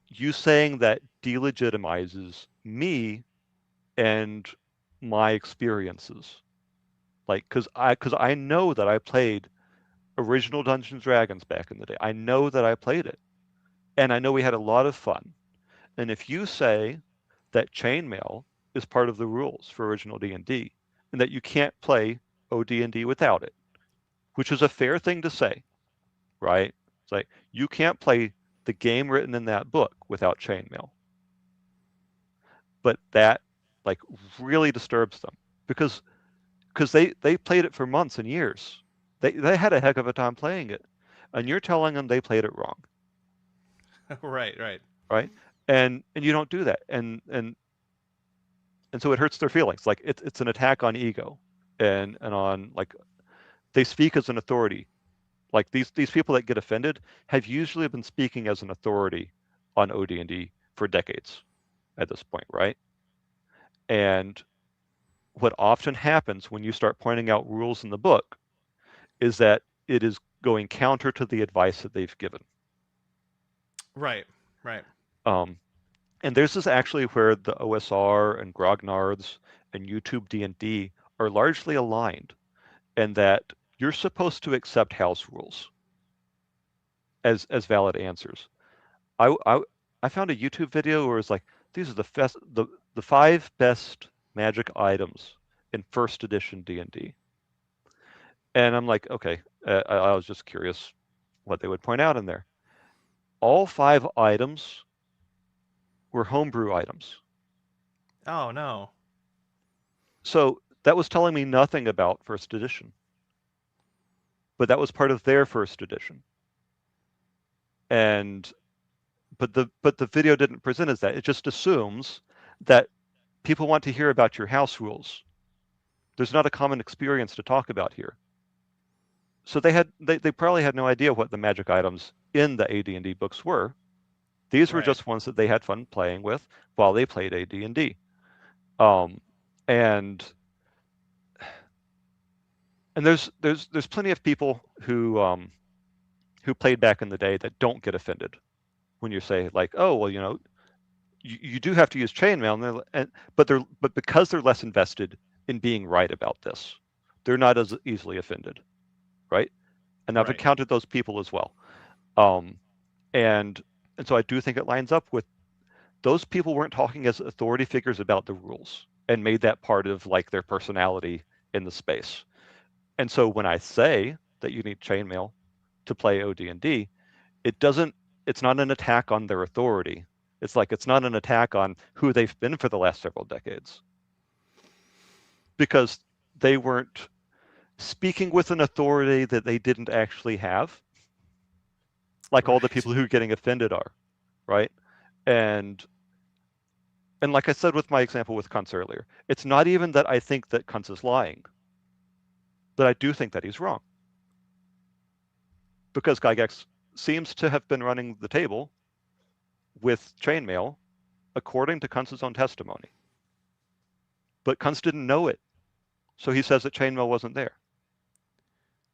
you saying that delegitimizes me and my experiences, like because I know that I played original Dungeons and Dragons back in the day. I know that I played it, and I know we had a lot of fun. And if you say that chainmail is part of the rules for original D&D and D, and that you can't play OD&D without it, which is a fair thing to say, right? It's like you can't play the game written in that book without chainmail. But that like really disturbs them because they played it for months and years. They had a heck of a time playing it. And you're telling them they played it wrong, Right. Right. right? And you don't do that. And so it hurts their feelings. Like it's an attack on ego and on like they speak as an authority. Like these people that get offended have usually been speaking as an authority on OD&D for decades at this point, right? And what often happens when you start pointing out rules in the book is that it is going counter to the advice that they've given. Right. Right. Um, And this is actually where the OSR and Grognard's and YouTube D&D are largely aligned, in that you're supposed to accept house rules as valid answers. I, I I found a YouTube video where it's like, these are the 5 best magic items in first edition D&D. And I'm like, okay, I was just curious what they would point out in there. All 5 items were homebrew items. Oh no. So that was telling me nothing about first edition, but that was part of their first edition. And but the video didn't present as that. It just assumes that people want to hear about your house rules. There's not a common experience to talk about here. So they probably had no idea what the magic items in the AD&D books were. These were Right. just ones that they had fun playing with while they played AD&D. Um, and and there's plenty of people who played back in the day that don't get offended when you say like, oh well, you do have to use chainmail, but because they're less invested in being right about this, they're not as easily offended, right? And I've Right. encountered those people as well. Um, and and so I do think it lines up with those people weren't talking as authority figures about the rules and made that part of like their personality in the space. And so when I say that you need chainmail to play OD&D, it doesn't it's not an attack on their authority. It's not an attack on who they've been for the last several decades, because they weren't speaking with an authority that they didn't actually have, like all the Right. people who are getting offended are, right? And and like I said with my example with Kuntz earlier, it's not even that I think that Kuntz is lying, but I do think that he's wrong, because Gygax seems to have been running the table with chainmail according to Kuntz's own testimony. But Kuntz didn't know it, so he says that chainmail wasn't there.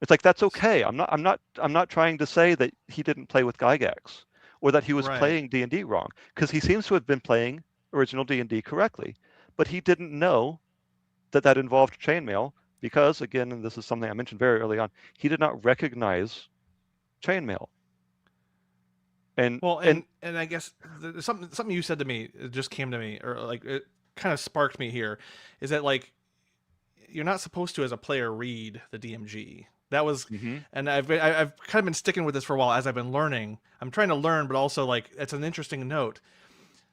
It's like, that's okay. I'm not trying to say that he didn't play with Gygax or that he was Right. playing D&D wrong, because he seems to have been playing original D&D correctly, but he didn't know that that involved chainmail because, again, and this is something I mentioned very early on, he did not recognize chainmail. And Well, and and I guess something you said to me, it just came to me, or like it kind of sparked me here, is that like you're not supposed to as a player read the DMG. That was, mhm, and I've kind of been sticking with this for a while as I've been learning. I'm trying to learn, but also like it's an interesting note.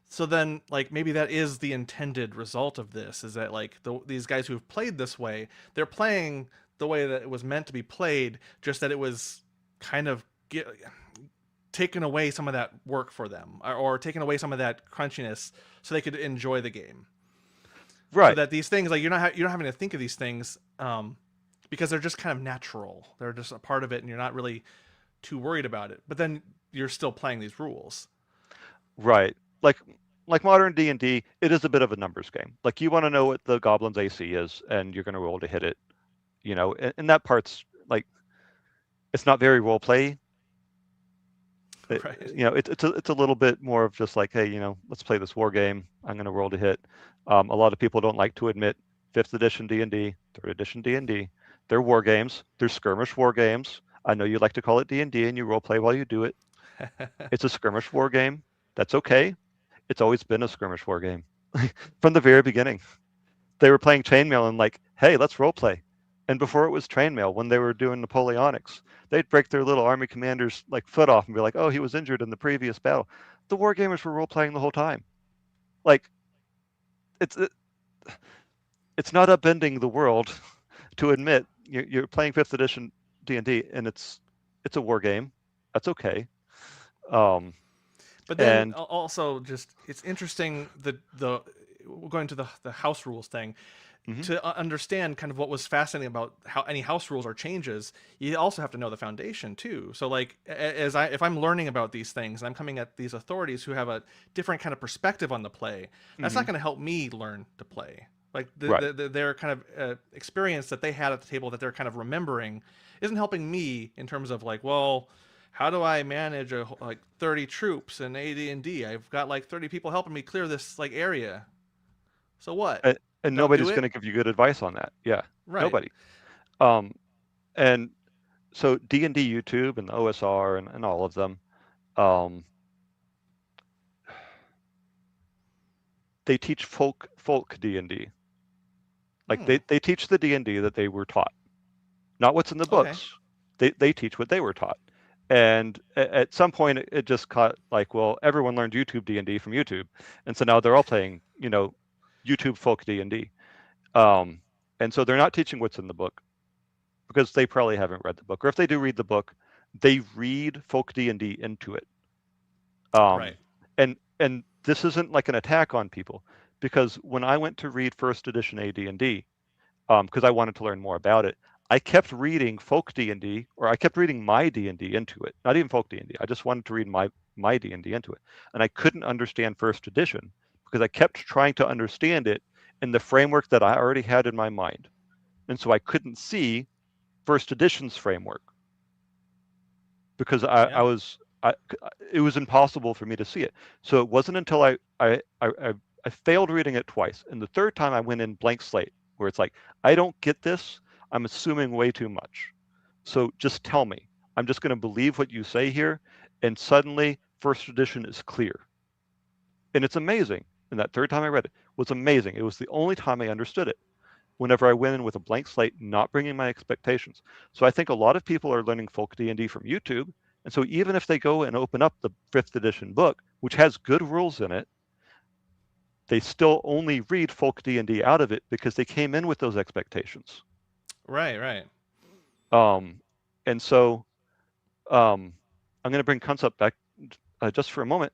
So then, like maybe that is the intended result of this, is that like these guys who have played this way, they're playing the way that it was meant to be played, just that it was kind of taken away some of that work for them, or taken away some of that crunchiness, so they could enjoy the game. So right, that these things, like you're not having to think of these things, because they're just kind of natural. They're just a part of it, and you're not really too worried about it. But then you're still playing these rules. right. Like modern D&D, it is a bit of a numbers game. Like, you want to know what the goblin's AC is, and you're going to roll to hit it. And that part's like, it's not very role play. It, Right. it's a little bit more of just like, hey, let's play this war game. I'm going to roll to hit. A lot of people don't like to admit 5th edition D&D, 3rd edition D&D. They're war games. They're skirmish war games. I know you like to call it D&D and you role play while you do it. It's a skirmish war game. That's okay. It's always been a skirmish war game from the very beginning. They were playing chainmail and like, hey, let's role play. And before it was chainmail, when they were doing Napoleonics, they'd break their little army commander's like foot off and be like, oh, he was injured in the previous battle. The war gamers were role playing the whole time. Like, it's it's not upending the world to admit you're playing 5th edition D&D and it's a war game. That's okay. Um, But then and also, just it's interesting, the going to the house rules thing, mhm, to understand kind of what was fascinating about how any house rules or changes. You also have to know the foundation too. So like, if I'm learning about these things and I'm coming at these authorities who have a different kind of perspective on the play, that's not mhm, going to help me learn to play. Like right, their kind of experience that they had at the table, that they're kind of remembering, isn't helping me in terms of like, well, how do I manage like 30 troops in AD&D? I've got like 30 people helping me clear this like area. So what? And Don't do nobody's going it? to give you good advice on that. Yeah, Right. nobody. Um, and so D&D YouTube and the OSR and all of them, um, they teach folk D&D. Like Hmm. they teach the D&D that they were taught, not what's in the Okay. books. They teach what they were taught. And at some point, it just caught like, well, everyone learned YouTube D&D from YouTube, and so now they're all playing, YouTube folk D&D. And so they're not teaching what's in the book because they probably haven't read the book, or if they do read the book, they read folk D&D into it. Right. Um, and this isn't like an attack on people, because when I went to read first edition AD&D, because I wanted to learn more about it, I kept reading folk D&D, or I kept reading my D&D into it. Not even folk D&D. I just wanted to read my D&D into it, and I couldn't understand first edition because I kept trying to understand it in the framework that I already had in my mind, and so I couldn't see first edition's framework because I Yeah. was it was impossible for me to see it. So it wasn't until I failed reading it twice, and the third time I went in blank slate, where it's like, I don't get this. I'm assuming way too much. So just tell me. I'm just going to believe what you say here, and suddenly first edition is clear, and it's amazing. And that third time I read it was amazing. It was the only time I understood it, whenever I went in with a blank slate, not bringing my expectations. So I think a lot of people are learning folk D&D from YouTube. And so even if they go and open up the 5th edition book, which has good rules in it, they still only read folk D&D out of it because they came in with those expectations. Right. Right. Um, and so I'm going to bring Concept back just for a moment.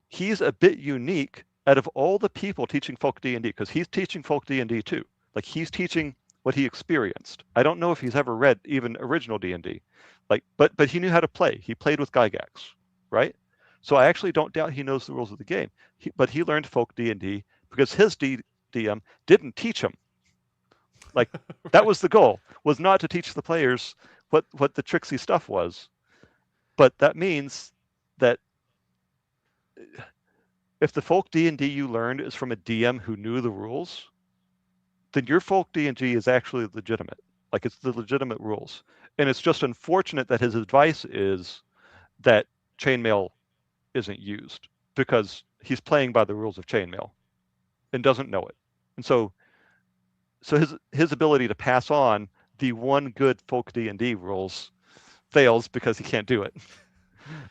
He's a bit unique out of all the people teaching folk D&D, because he's teaching folk D&D too. Like, he's teaching what he experienced. I don't know if he's ever read even original D&D. Like, but he knew how to play. He played with Gygax, right? So I actually don't doubt he knows the rules of the game. But he learned folk D&D because his DM didn't teach him. Like, that Right. was the goal, was not to teach the players what the tricksy stuff was. But that means that if the folk D&D you learned is from a DM who knew the rules, then your folk D&D is actually legitimate. Like, it's the legitimate rules. And it's just unfortunate that his advice is that chainmail isn't used, because he's playing by the rules of chainmail and doesn't know it. And so his ability to pass on the one good folk D&D rules fails because he can't do it.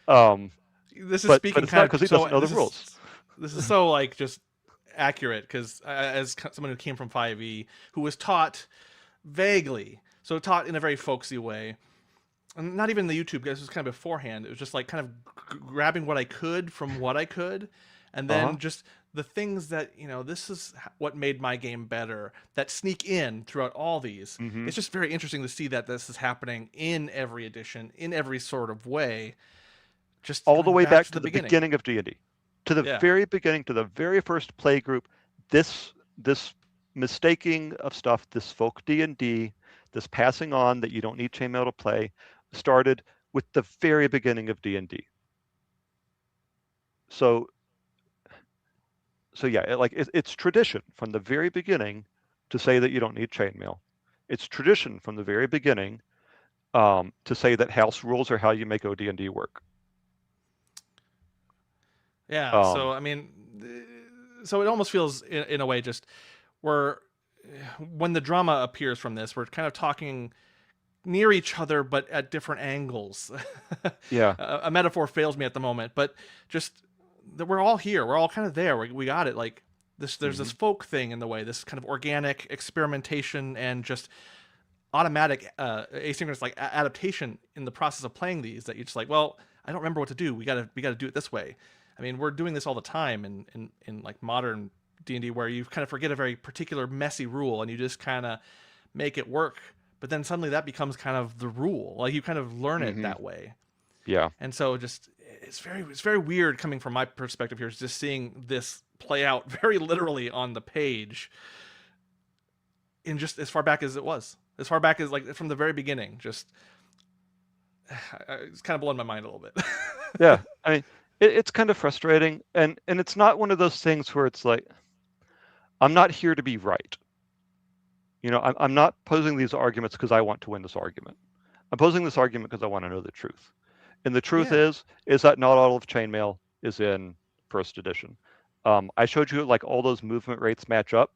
Um, This is but speaking it's not kind because of he so. doesn't know the rules. This is so like just accurate because as someone who came from 5e who was taught vaguely, so taught in a very folksy way, and not even the YouTube. This was kind of beforehand. It was just like kind of grabbing what I could from what I could, and Uh-huh. then just the things that this is what made my game better that sneak in throughout all these. Mm-hmm. It's just very interesting to see that this is happening in every edition in every sort of way, just All the going way back back to to the the beginning. beginning of D&D, to the Yeah. very beginning, to the very first play group. This mistaking of stuff, this folk D&D, this passing on that you don't need chainmail to play, started with the very beginning of D&D. So yeah, it's tradition from the very beginning to say that you don't need chainmail. It's tradition from the very beginning to say that house rules are how you make OD&D work. Yeah. So Um, I mean, so it almost feels in a way just we're when the drama appears from this, we're kind of talking near each other but at different angles. yeah. A metaphor fails me at the moment, but just that we're all here. We're all kind of there. We got it. Like this, there's this Hmm. folk thing in the way. This kind of organic experimentation and just automatic asynchronous like adaptation in the process of playing these. That you're just like, well, I don't remember what to do. We gotta do it this way. I mean, we're doing this all the time in like modern D&D, where you kind of forget a very particular messy rule and you just kind of make it work, but then suddenly that becomes kind of the rule. Like you kind of learn it Hmm. that way. Yeah. And so just it's very weird coming from my perspective here, just seeing this play out very literally on the page in just as far back as it was. As far back as like from the very beginning. Just it's kind of blowing my mind a little bit. Yeah, I mean, it's kind of frustrating, and it's not one of those things where it's like, I'm not here to be right. I'm not posing these arguments because I want to win this argument. I'm posing this argument because I want to know the truth. And the truth Yeah. is that not all of Chainmail is in first edition. I showed you like all those movement rates match up,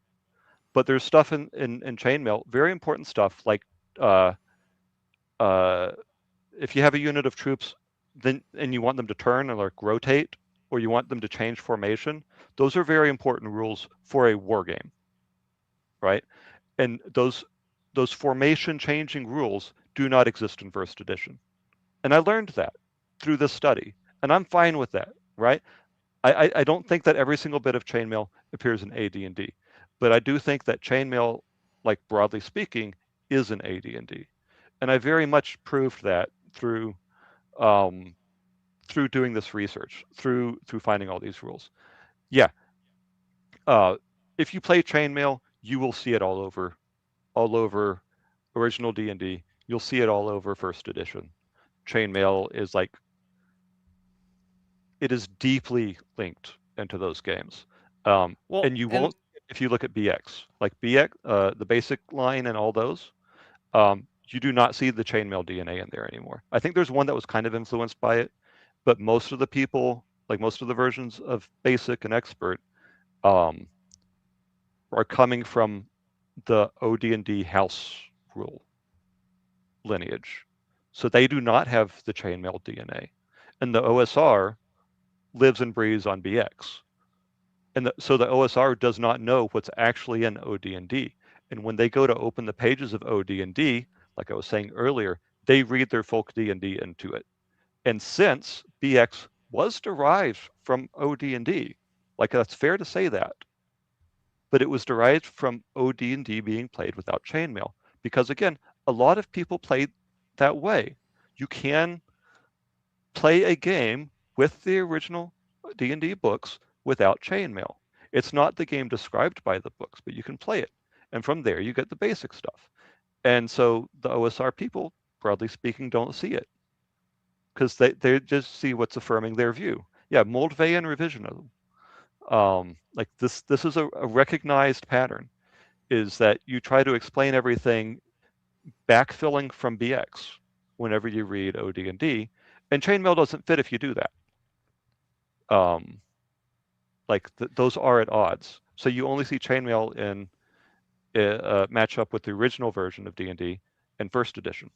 but there's stuff in Chainmail, very important stuff like uh, uh, if you have a unit of troops then and you want them to turn and like rotate, or you want them to change formation, those are very important rules for a war game, right? And those formation changing rules do not exist in first edition. And I learned that through this study, and I'm fine with that, right? I don't think that every single bit of chainmail appears in AD&D, but I do think that chainmail, like broadly speaking, is in AD&D, and I very much proved that um, through doing this research, through finding all these rules. Yeah, uh, if you play chainmail, you will see it all over original D&D. You'll see it all over first edition. Chainmail is like, it is deeply linked into those games. Well, And you and won't if you look at BX, like BX, the basic line and all those. You do not see the chainmail DNA in there anymore. I think there's one that was kind of influenced by it, but most of the people, like most of the versions of basic and expert, um, are coming from the OD&D house rule lineage. So they do not have the chainmail DNA. And the OSR lives and breathes on BX. And so the OSR does not know what's actually in OD&D. And when they go to open the pages of OD&D, like I was saying earlier, they read their folk D&D into it. And since BX was derived from OD&D, like that's fair to say that, but it was derived from OD&D being played without chainmail. Because again, a lot of people play that way. You can play a game with the original D&D books without chainmail. It's not the game described by the books, but you can play it. And from there, you get the basic stuff. And so the OSR people, broadly speaking, don't see it because they just see what's affirming their view. Yeah, Moldvay and revisionism. Like this is a recognized pattern, is that you try to explain everything backfilling from BX whenever you read OD&D, and chainmail doesn't fit if you do that. Like those are at odds. So you only see chainmail in match up with the original version of D&D and first edition.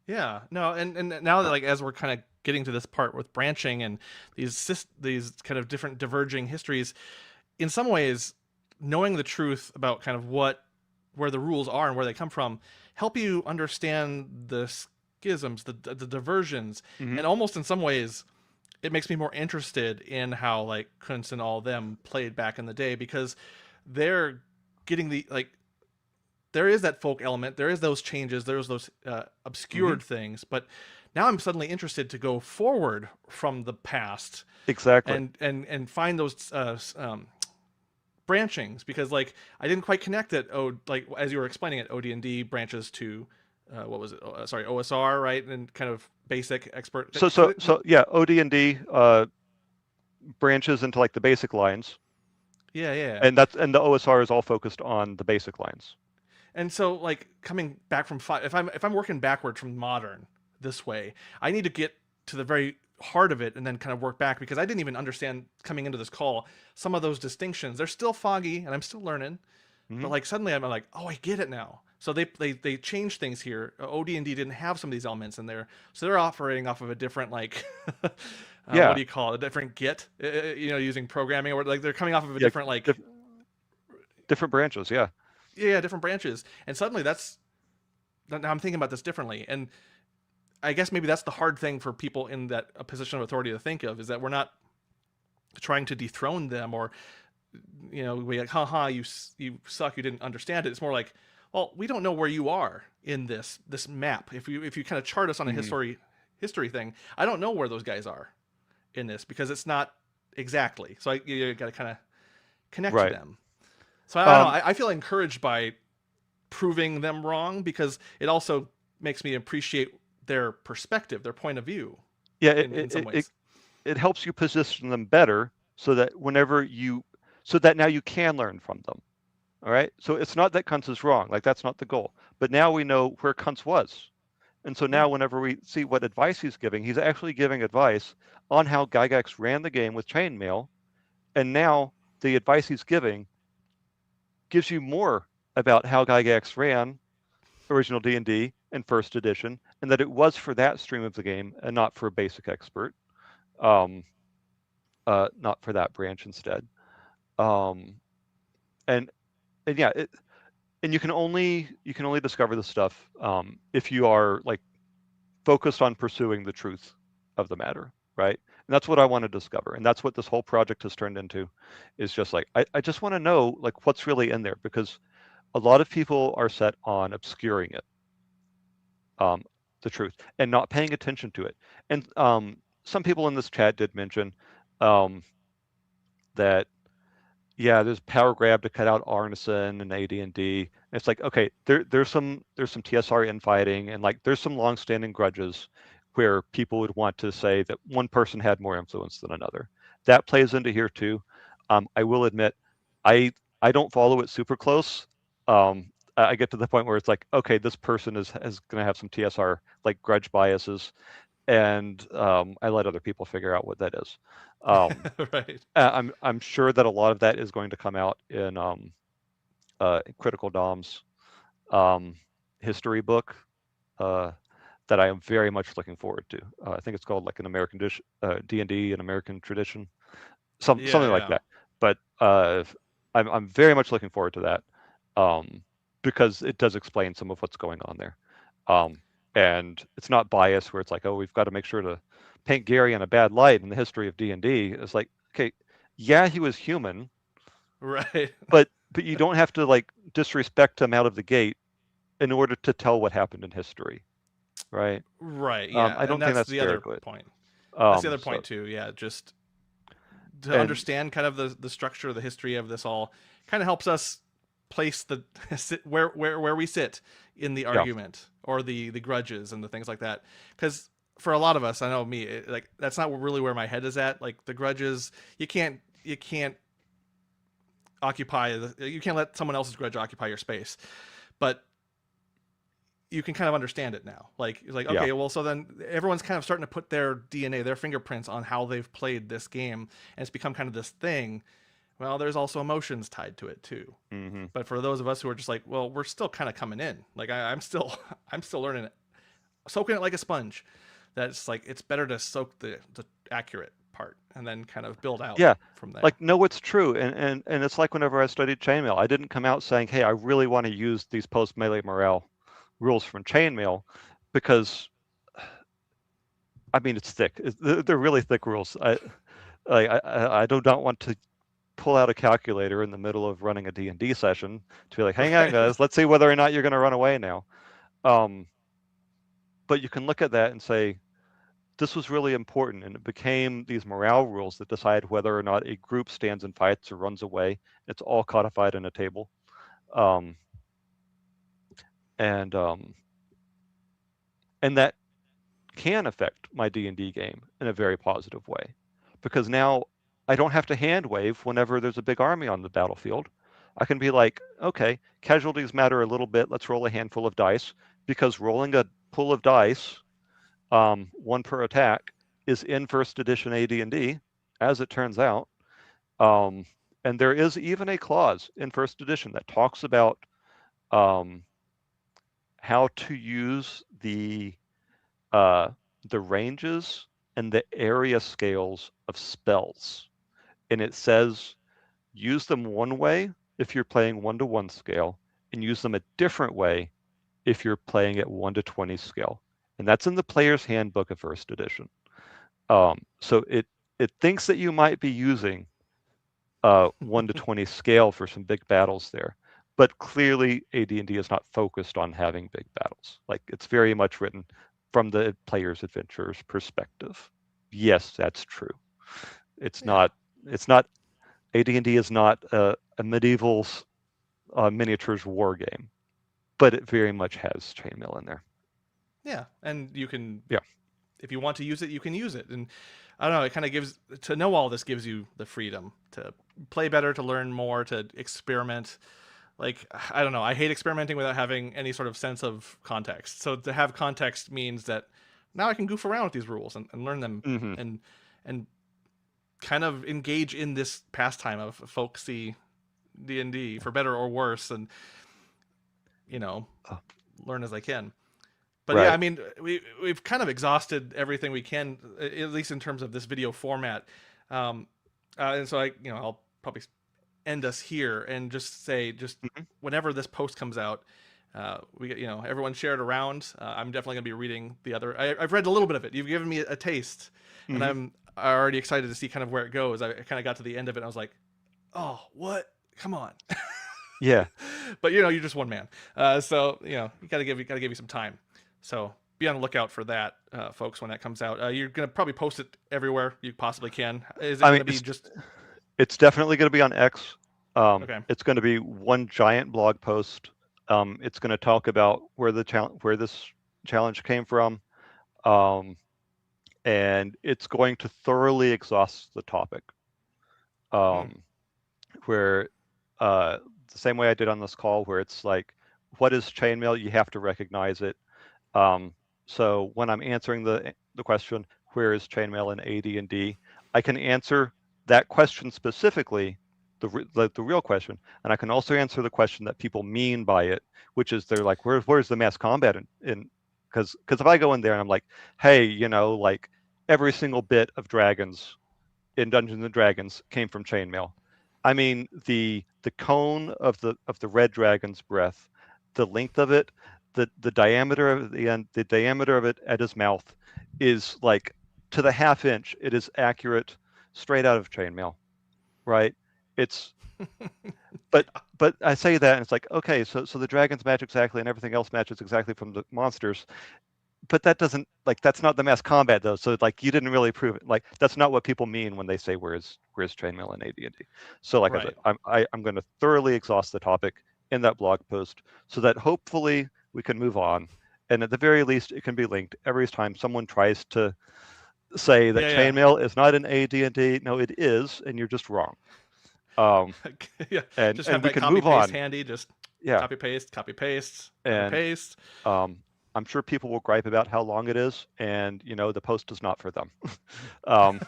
yeah, no, and now that like as we're kind of getting to this part with branching and these kind of different diverging histories, in some ways, knowing the truth about kind of where the rules are and where they come from help you understand the schisms, the diversions, Mm-hmm. and almost in some ways it makes me more interested in how like Kuntz and all them played back in the day because they're getting the like there is that folk element, there is those changes, there's those Mm-hmm. obscured things, but now I'm suddenly interested to go forward from the past Exactly. and find those branchings because like I didn't quite connect it. Oh, like as you were explaining it, OD&D branches to what was it? Sorry, OSR, right? And kind of basic expert. So yeah, OD&D branches into like the basic lines, Yeah, yeah. and the OSR is all focused on the basic lines. And so like coming back from if I'm working backward from modern this way, I need to get to the very heart of it and then kind of work back because I didn't even understand coming into this call some of those distinctions. They're still foggy and I'm still learning, Mm-hmm. but like suddenly I'm like, oh, I get it now. So they changed things here. OD&D didn't have some of these elements in there, so they're operating off of a different like, what Yeah, do you call it? A different Git, using programming or like they're coming off of a yeah, different like, dif- different branches. Yeah. yeah, different branches. And suddenly now I'm thinking about this differently. And I guess maybe that's the hard thing for people in that a position of authority to think of is that we're not trying to dethrone them or we like haha you suck, you didn't understand it. It's more like, well, we don't know where you are in this map. If you kind of chart us on a Mm-hmm. history thing, I don't know where those guys are in this because it's not exactly. So you got to kind of connect to Right. them. So I don't know. Um, I feel encouraged by proving them wrong because it also makes me appreciate their perspective, their point of view, Yeah, in some ways. it helps you position them better so that so that now you can learn from them. All right. So it's not that Kuntz is wrong. Like that's not the goal. But now we know where Kuntz was. And so Yeah. now whenever we see what advice he's actually giving advice on how Gygax ran the game with Chainmail. And now the advice he's giving gives you more about how Gygax ran original D&D and first edition, and that it was for that stream of the game and not for a basic expert, um, not for that branch instead. Um, and and yeah, and you can only discover this stuff if you are like focused on pursuing the truth of the matter, right? And that's what I want to discover, and that's what this whole project has turned into, is just like I just want to know like what's really in there, because a lot of people are set on obscuring it, um, the truth, and not paying attention to it. And some people in this chat did mention um, that yeah, there's power grab to cut out Arneson and AD&D. It's like, okay, there's some TSR infighting, and like there's some long-standing grudges where people would want to say that one person had more influence than another. That plays into here too. I will admit, I I don't follow it super close. I get to the point where it's like, okay, this person is going to have some TSR like grudge biases, and I let other people figure out what that is. Um, Right. I'm sure that a lot of that is going to come out in Critical Dom's um, history book uh, that I am very much looking forward to. I think it's called like an American D&D, an American tradition, Yeah, something like yeah. that. But I'm very much looking forward to that um, because it does explain some of what's going on there, um, and it's not biased where it's like, oh, we've got to make sure to paint Gary in a bad light in the history of D&D. It's like, okay, yeah, he was human, Right. but you don't have to like disrespect him out of the gate in order to tell what happened in history, right? Right, yeah. I And don't think that's that's the fair other to it. point. That's the other So point too. Yeah, just to and understand kind of the structure, the history of this all kind of helps us place the where we sit in the yeah, argument or the grudges and the things like that. Because for a lot of us, I know me, like that's not really where my head is at. Like the grudges, you can't you can't let someone else's grudge occupy your space. But you can kind of understand it now. Like it's like yeah, okay, well, so then everyone's kind of starting to put their DNA, their fingerprints on how they've played this game, and it's become kind of this thing. Well, there's also emotions tied to it too. hmm But for those of us who are just like, well, we're still kind of coming in. Like I'm still, I'm still learning it, soaking it like a sponge. That's like it's better to soak the accurate part and then kind of build out yeah. from there. Like know what's true, and it's like whenever I studied chainmail, I didn't come out saying, hey, I really want to use these post melee morale rules from chainmail, because I mean it's thick. They're really thick rules. I do not want to pull out a calculator in the middle of running a D&D session to be like, hang on, Right. guys, let's see whether or not you're going to run away now. Um, but you can look at that and say, this was really important, and it became these morale rules that decide whether or not a group stands and fights or runs away. It's all codified in a table, um, and um, and that can affect my D&D game in a very positive way, because now I don't have to hand wave whenever there's a big army on the battlefield. I can be like, okay, casualties matter a little bit. Let's roll a handful of dice, because rolling a pool of dice, one per attack, is in first edition AD&D, as it turns out. Um, and there is even a clause in first edition that talks about um, how to use uh, the ranges and the area scales of spells. And it says use them one way if you're playing 1-to-1 scale, and use them a different way if you're playing at 1-to-20 scale. And that's in the player's handbook of first edition. So it thinks that you might be using 1-to-20 scale for some big battles there. But clearly, AD&D is not focused on having big battles. Like it's very much written from the player's adventurer's perspective. Yes, that's true. It's Yeah. not. It's not. AD&D is not a medieval miniatures war game, but it very much has chainmail in there. Yeah, and you can, Yeah. if you want to use it, you can use it. And I don't know, it kind of gives, to know all this gives you the freedom to play better, to learn more, to experiment. Like, I don't know, I hate experimenting without having any sort of sense of context. So to have context means that now I can goof around with these rules and learn them, Hmm. and and kind of engage in this pastime of folksy D&D for better or worse, and you know, Oh, learn as I can. But yeah, I right. mean, we've kind of exhausted everything we can, at least in terms of this video format. Um, and so I'll probably end us here and just say, just Hmm. whenever this post comes out, we get, everyone share it around. I'm definitely gonna be reading the other. I've read a little bit of it. You've given me a taste, and Hmm. I'm already excited to see kind of where it goes. I kind of got to the end of it, and I was like, oh, what? Come on. Yeah. But you're just one man, so you gotta give you some time. So be on the lookout for that, folks, when that comes out. You're gonna probably post it everywhere you possibly can. Is it I mean, gonna be just it's definitely going to be on X. okay? It's going to be one giant blog post. It's going to talk about where this challenge came from, um, and it's going to thoroughly exhaust the topic. Hmm. Um, where uh, the same way I did on this call, where it's like, what is chainmail? You have to recognize it. Um, so when I'm answering the question, where is chainmail in AD&D, I can answer that question specifically, the real question, and I can also answer the question that people mean by it, which is they're like, where's the mass combat in because if I go in there and I'm like, hey, like every single bit of dragons in Dungeons and Dragons came from chainmail. I mean, the cone of the red dragon's breath, the length of it, the diameter of the end, the diameter of it at his mouth is like to the half inch. It is accurate, straight out of chainmail, right? It's but Yeah. but I say that and it's like, okay, so the dragons match exactly and everything else matches exactly from the monsters, but that doesn't, like, that's not the mass combat though. So like you didn't really prove it. Like that's not what people mean when they say where's chainmail in AD&D. So like I said, Right. I'm going to thoroughly exhaust the topic in that blog post so that hopefully we can move on. And at the very least, it can be linked every time someone tries to say that Yeah. Yeah. chainmail is not in AD&D. No, it is, and you're just wrong. Um, Yeah. and Just and have we that can copy move paste on. handy. Just Yeah, copy paste, copy paste, copy and paste. um, I'm sure people will gripe about how long it is, and the post is not for them. um,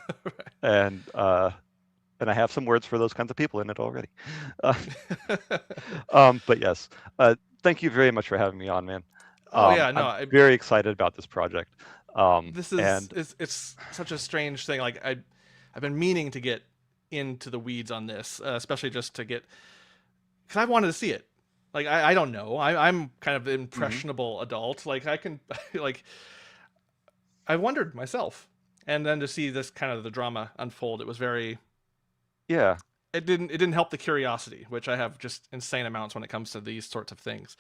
and uh, and I have some words for those kinds of people in it already. Uh, but yes, thank you very much for having me on, man. Oh yeah, no, I'm very excited about this project. this is And it's such a strange thing. Like I've been meaning to get into the weeds on this, especially just to get, because I wanted to see it. Like I don't know. I'm kind of an mhm, impressionable adult. Like I can like I wondered myself, and then to see this kind of the drama unfold, it was very. yeah, It didn't help the curiosity, which I have just insane amounts when it comes to these sorts of things.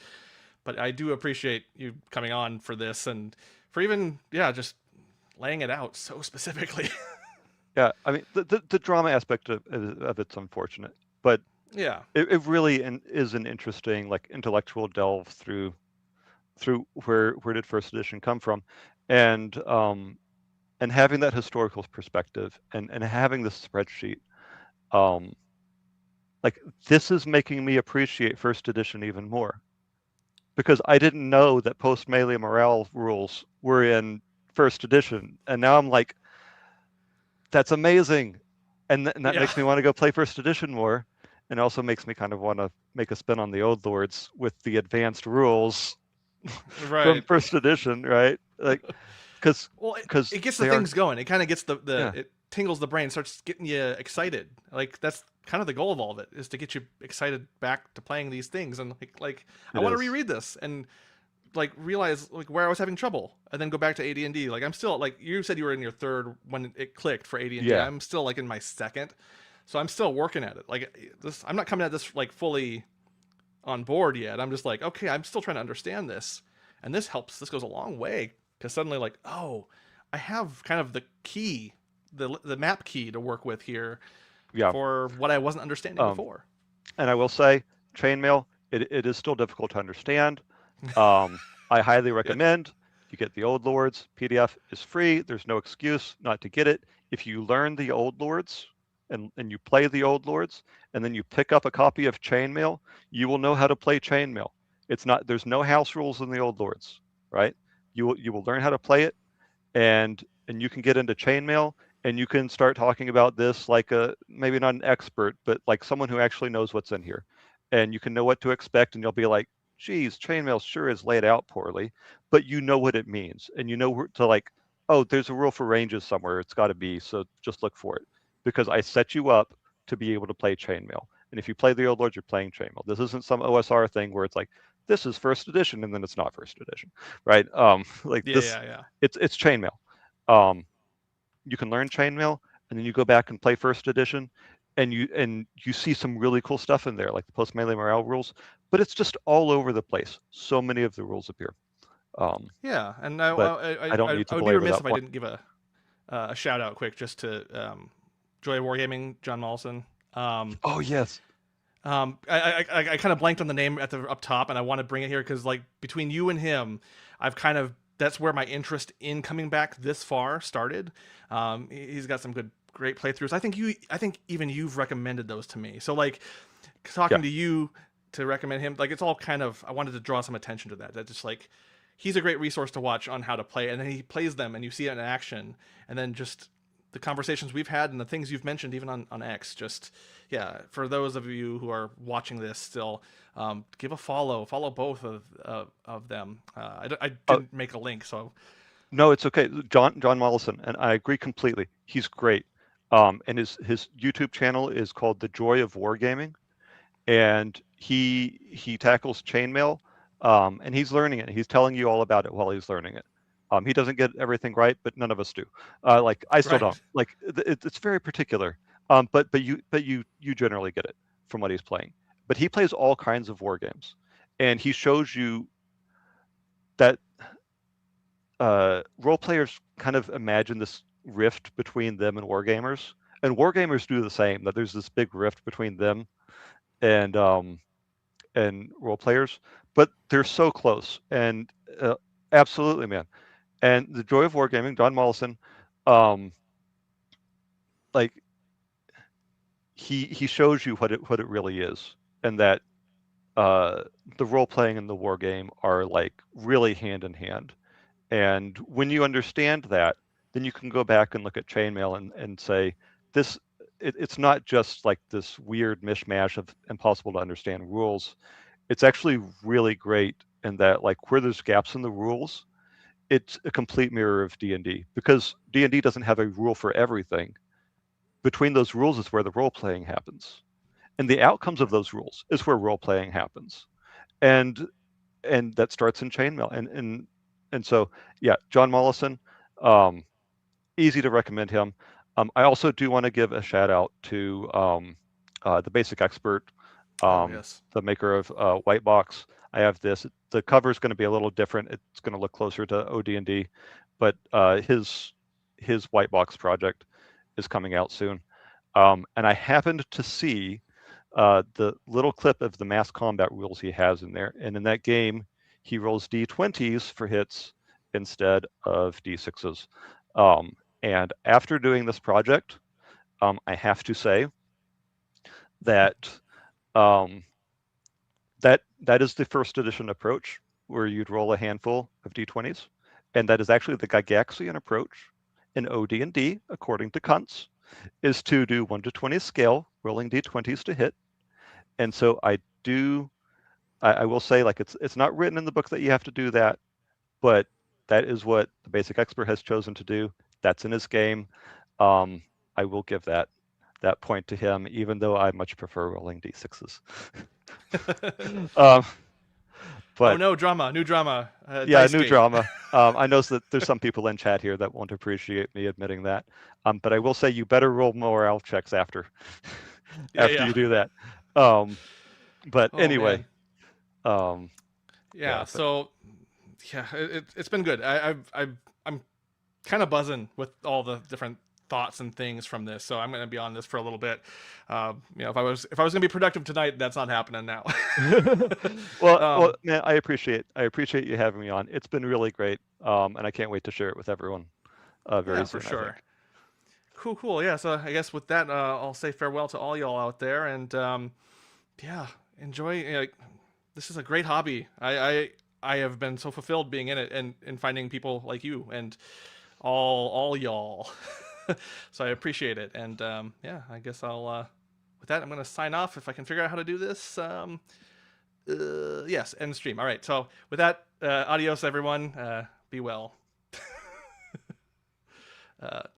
But I do appreciate you coming on for this, and for even just laying it out so specifically. yeah. I mean, the drama aspect of it's unfortunate, but Yeah. it really is an interesting, like, intellectual delve through where did first edition come from, and and having that historical perspective and having this spreadsheet, um, like, this is making me appreciate first edition even more because I didn't know that post melee morale rules were in first edition, and now I'm like, that's amazing, and that Yeah. makes me want to go play first edition more, and also makes me kind of want to make a spin on the old lords with the advanced rules from Right. first edition, right? Like, because Well, because it gets the they are, things going. It kind of gets the yeah, it tingles the brain, starts getting you excited. Like that's kind of the goal of all of it, is to get you excited back to playing these things, and like I it want to is. reread this and like realize like where I was having trouble, and then go back to AD&D. Like I'm still, like you said, you were in your third when it clicked for AD&D. Yeah. I'm still like in my second, so I'm still working at it. Like this, I'm not coming at this like fully on board yet. I'm just like, okay, I'm still trying to understand this, and this helps. This goes a long way, because suddenly, like, oh, I have kind of the key, the map key to work with here Yeah. for what I wasn't understanding Um, before. and I will say, chainmail, it is still difficult to understand. Um, I highly Yeah. recommend. You get the Old Lords. PDF is free. There's no excuse not to get it. If you learn the Old Lords and you play the Old Lords, and then you pick up a copy of Chainmail, you will know how to play Chainmail. It's not, there's no house rules in the Old Lords, right? You will learn how to play it, and you can get into chainmail, and you can start talking about this like a, maybe not an expert, but like someone who actually knows what's in here, and you can know what to expect, and you'll be like, geez, chainmail sure is laid out poorly, but you know what it means, and you know where to, like, oh, there's a rule for ranges somewhere, it's got to be, so just look for it, because I set you up to be able to play chainmail. And if you play the Old Lords, you're playing chainmail. This isn't some OSR thing where it's like, this is first edition and then it's not first edition, right? Like Yeah, this, yeah, yeah. it's chainmail. Um, you can learn chainmail, and then you go back and play first edition, and you see some really cool stuff in there, like the post melee morale rules. But it's just all over the place. So many of the rules appear. Um, Yeah, and but I don't need I to would be belabor remiss that if I point. didn't give a shout out quick just to Joy of Wargaming, John Mollison. Um, Oh yes, I kind of blanked on the name at the up top, and I want to bring it here because like between you and him, I've kind of that's where my interest in coming back this far started. He's got some great playthroughs. I think even you've recommended those to me. So like yeah. talking to you to recommend him, like it's all kind of I wanted to draw some attention to that. That just like he's a great resource to watch on how to play, and then he plays them, and you see it in action, and then just the conversations we've had and the things you've mentioned even on X. Just yeah, for those of you who are watching this still, give a follow both of them. I Uh, didn't make a link, so no, it's okay. John Mollison, and I agree completely. He's great. And his YouTube channel is called The Joy of Wargaming, and he tackles chainmail, and he's learning it. He's telling you all about it while he's learning it. He doesn't get everything right, but none of us do. Like I still don't. right. Like it's very particular. But you generally get it from what he's playing. But he plays all kinds of war games, and he shows you that role players kind of imagine this rift between them and wargamers, and wargamers do the same. That there's this big rift between them and role players, but they're so close. And absolutely, man. And the joy of wargaming, John Mollison, um, like he shows you what it really is, and that uh, the role playing and the war game are like really hand in hand. And when you understand that, then you can go back and look at chainmail and say this. It's not just like this weird mishmash of impossible to understand rules. It's actually really great in that, like, where there's gaps in the rules, it's a complete mirror of D&D, because D&D doesn't have a rule for everything. Between those rules is where the role playing happens, and the outcomes of those rules is where role playing happens, and that starts in chainmail. And so yeah, John Mollison, um, easy to recommend him. I also do want to give a shout out to the Basic Expert, Oh yes. the maker of White Box. I have this. The cover is going to be a little different. It's going to look closer to OD&D, but his White Box project is coming out soon. And I happened to see the little clip of the mass combat rules he has in there, and in that game, he rolls d20s for hits instead of d6s. Um, and after doing this project, I have to say that um, that is the first edition approach, where you'd roll a handful of d20s, and that is actually the Gygaxian approach in OD&D, according to Kuntz, is to do 1 to 20 scale, rolling d20s to hit. And so I will say, like, it's not written in the book that you have to do that, but that is what the Basic Expert has chosen to do. That's in his game. Um, I will give that point to him, even though I much prefer rolling d6s. um, Oh but no, drama, new drama, yeah, Dice new Gate. drama. I know that there's some people in chat here that won't appreciate me admitting that. But I will say you better roll morale checks after Yeah, after yeah. you do that. Um, but Oh anyway, man. um, Yeah. yeah, but So yeah, it's been good. I'm kind of buzzing with all the different thoughts and things from this. So I'm going to be on this for a little bit. If I was going to be productive tonight, that's not happening now. Well, man, I appreciate you having me on. It's been really great, and I can't wait to share it with everyone very Yeah, for soon, I think. sure. Cool. Yeah. So I guess with that, I'll say farewell to all y'all out there, and yeah, enjoy. This is a great hobby. I have been so fulfilled being in it and finding people like you and all y'all. So I appreciate it, and yeah, I guess I'll. With that, I'm gonna sign off if I can figure out how to do this. Yes, end stream. All right. So with that, adios, everyone. Be well.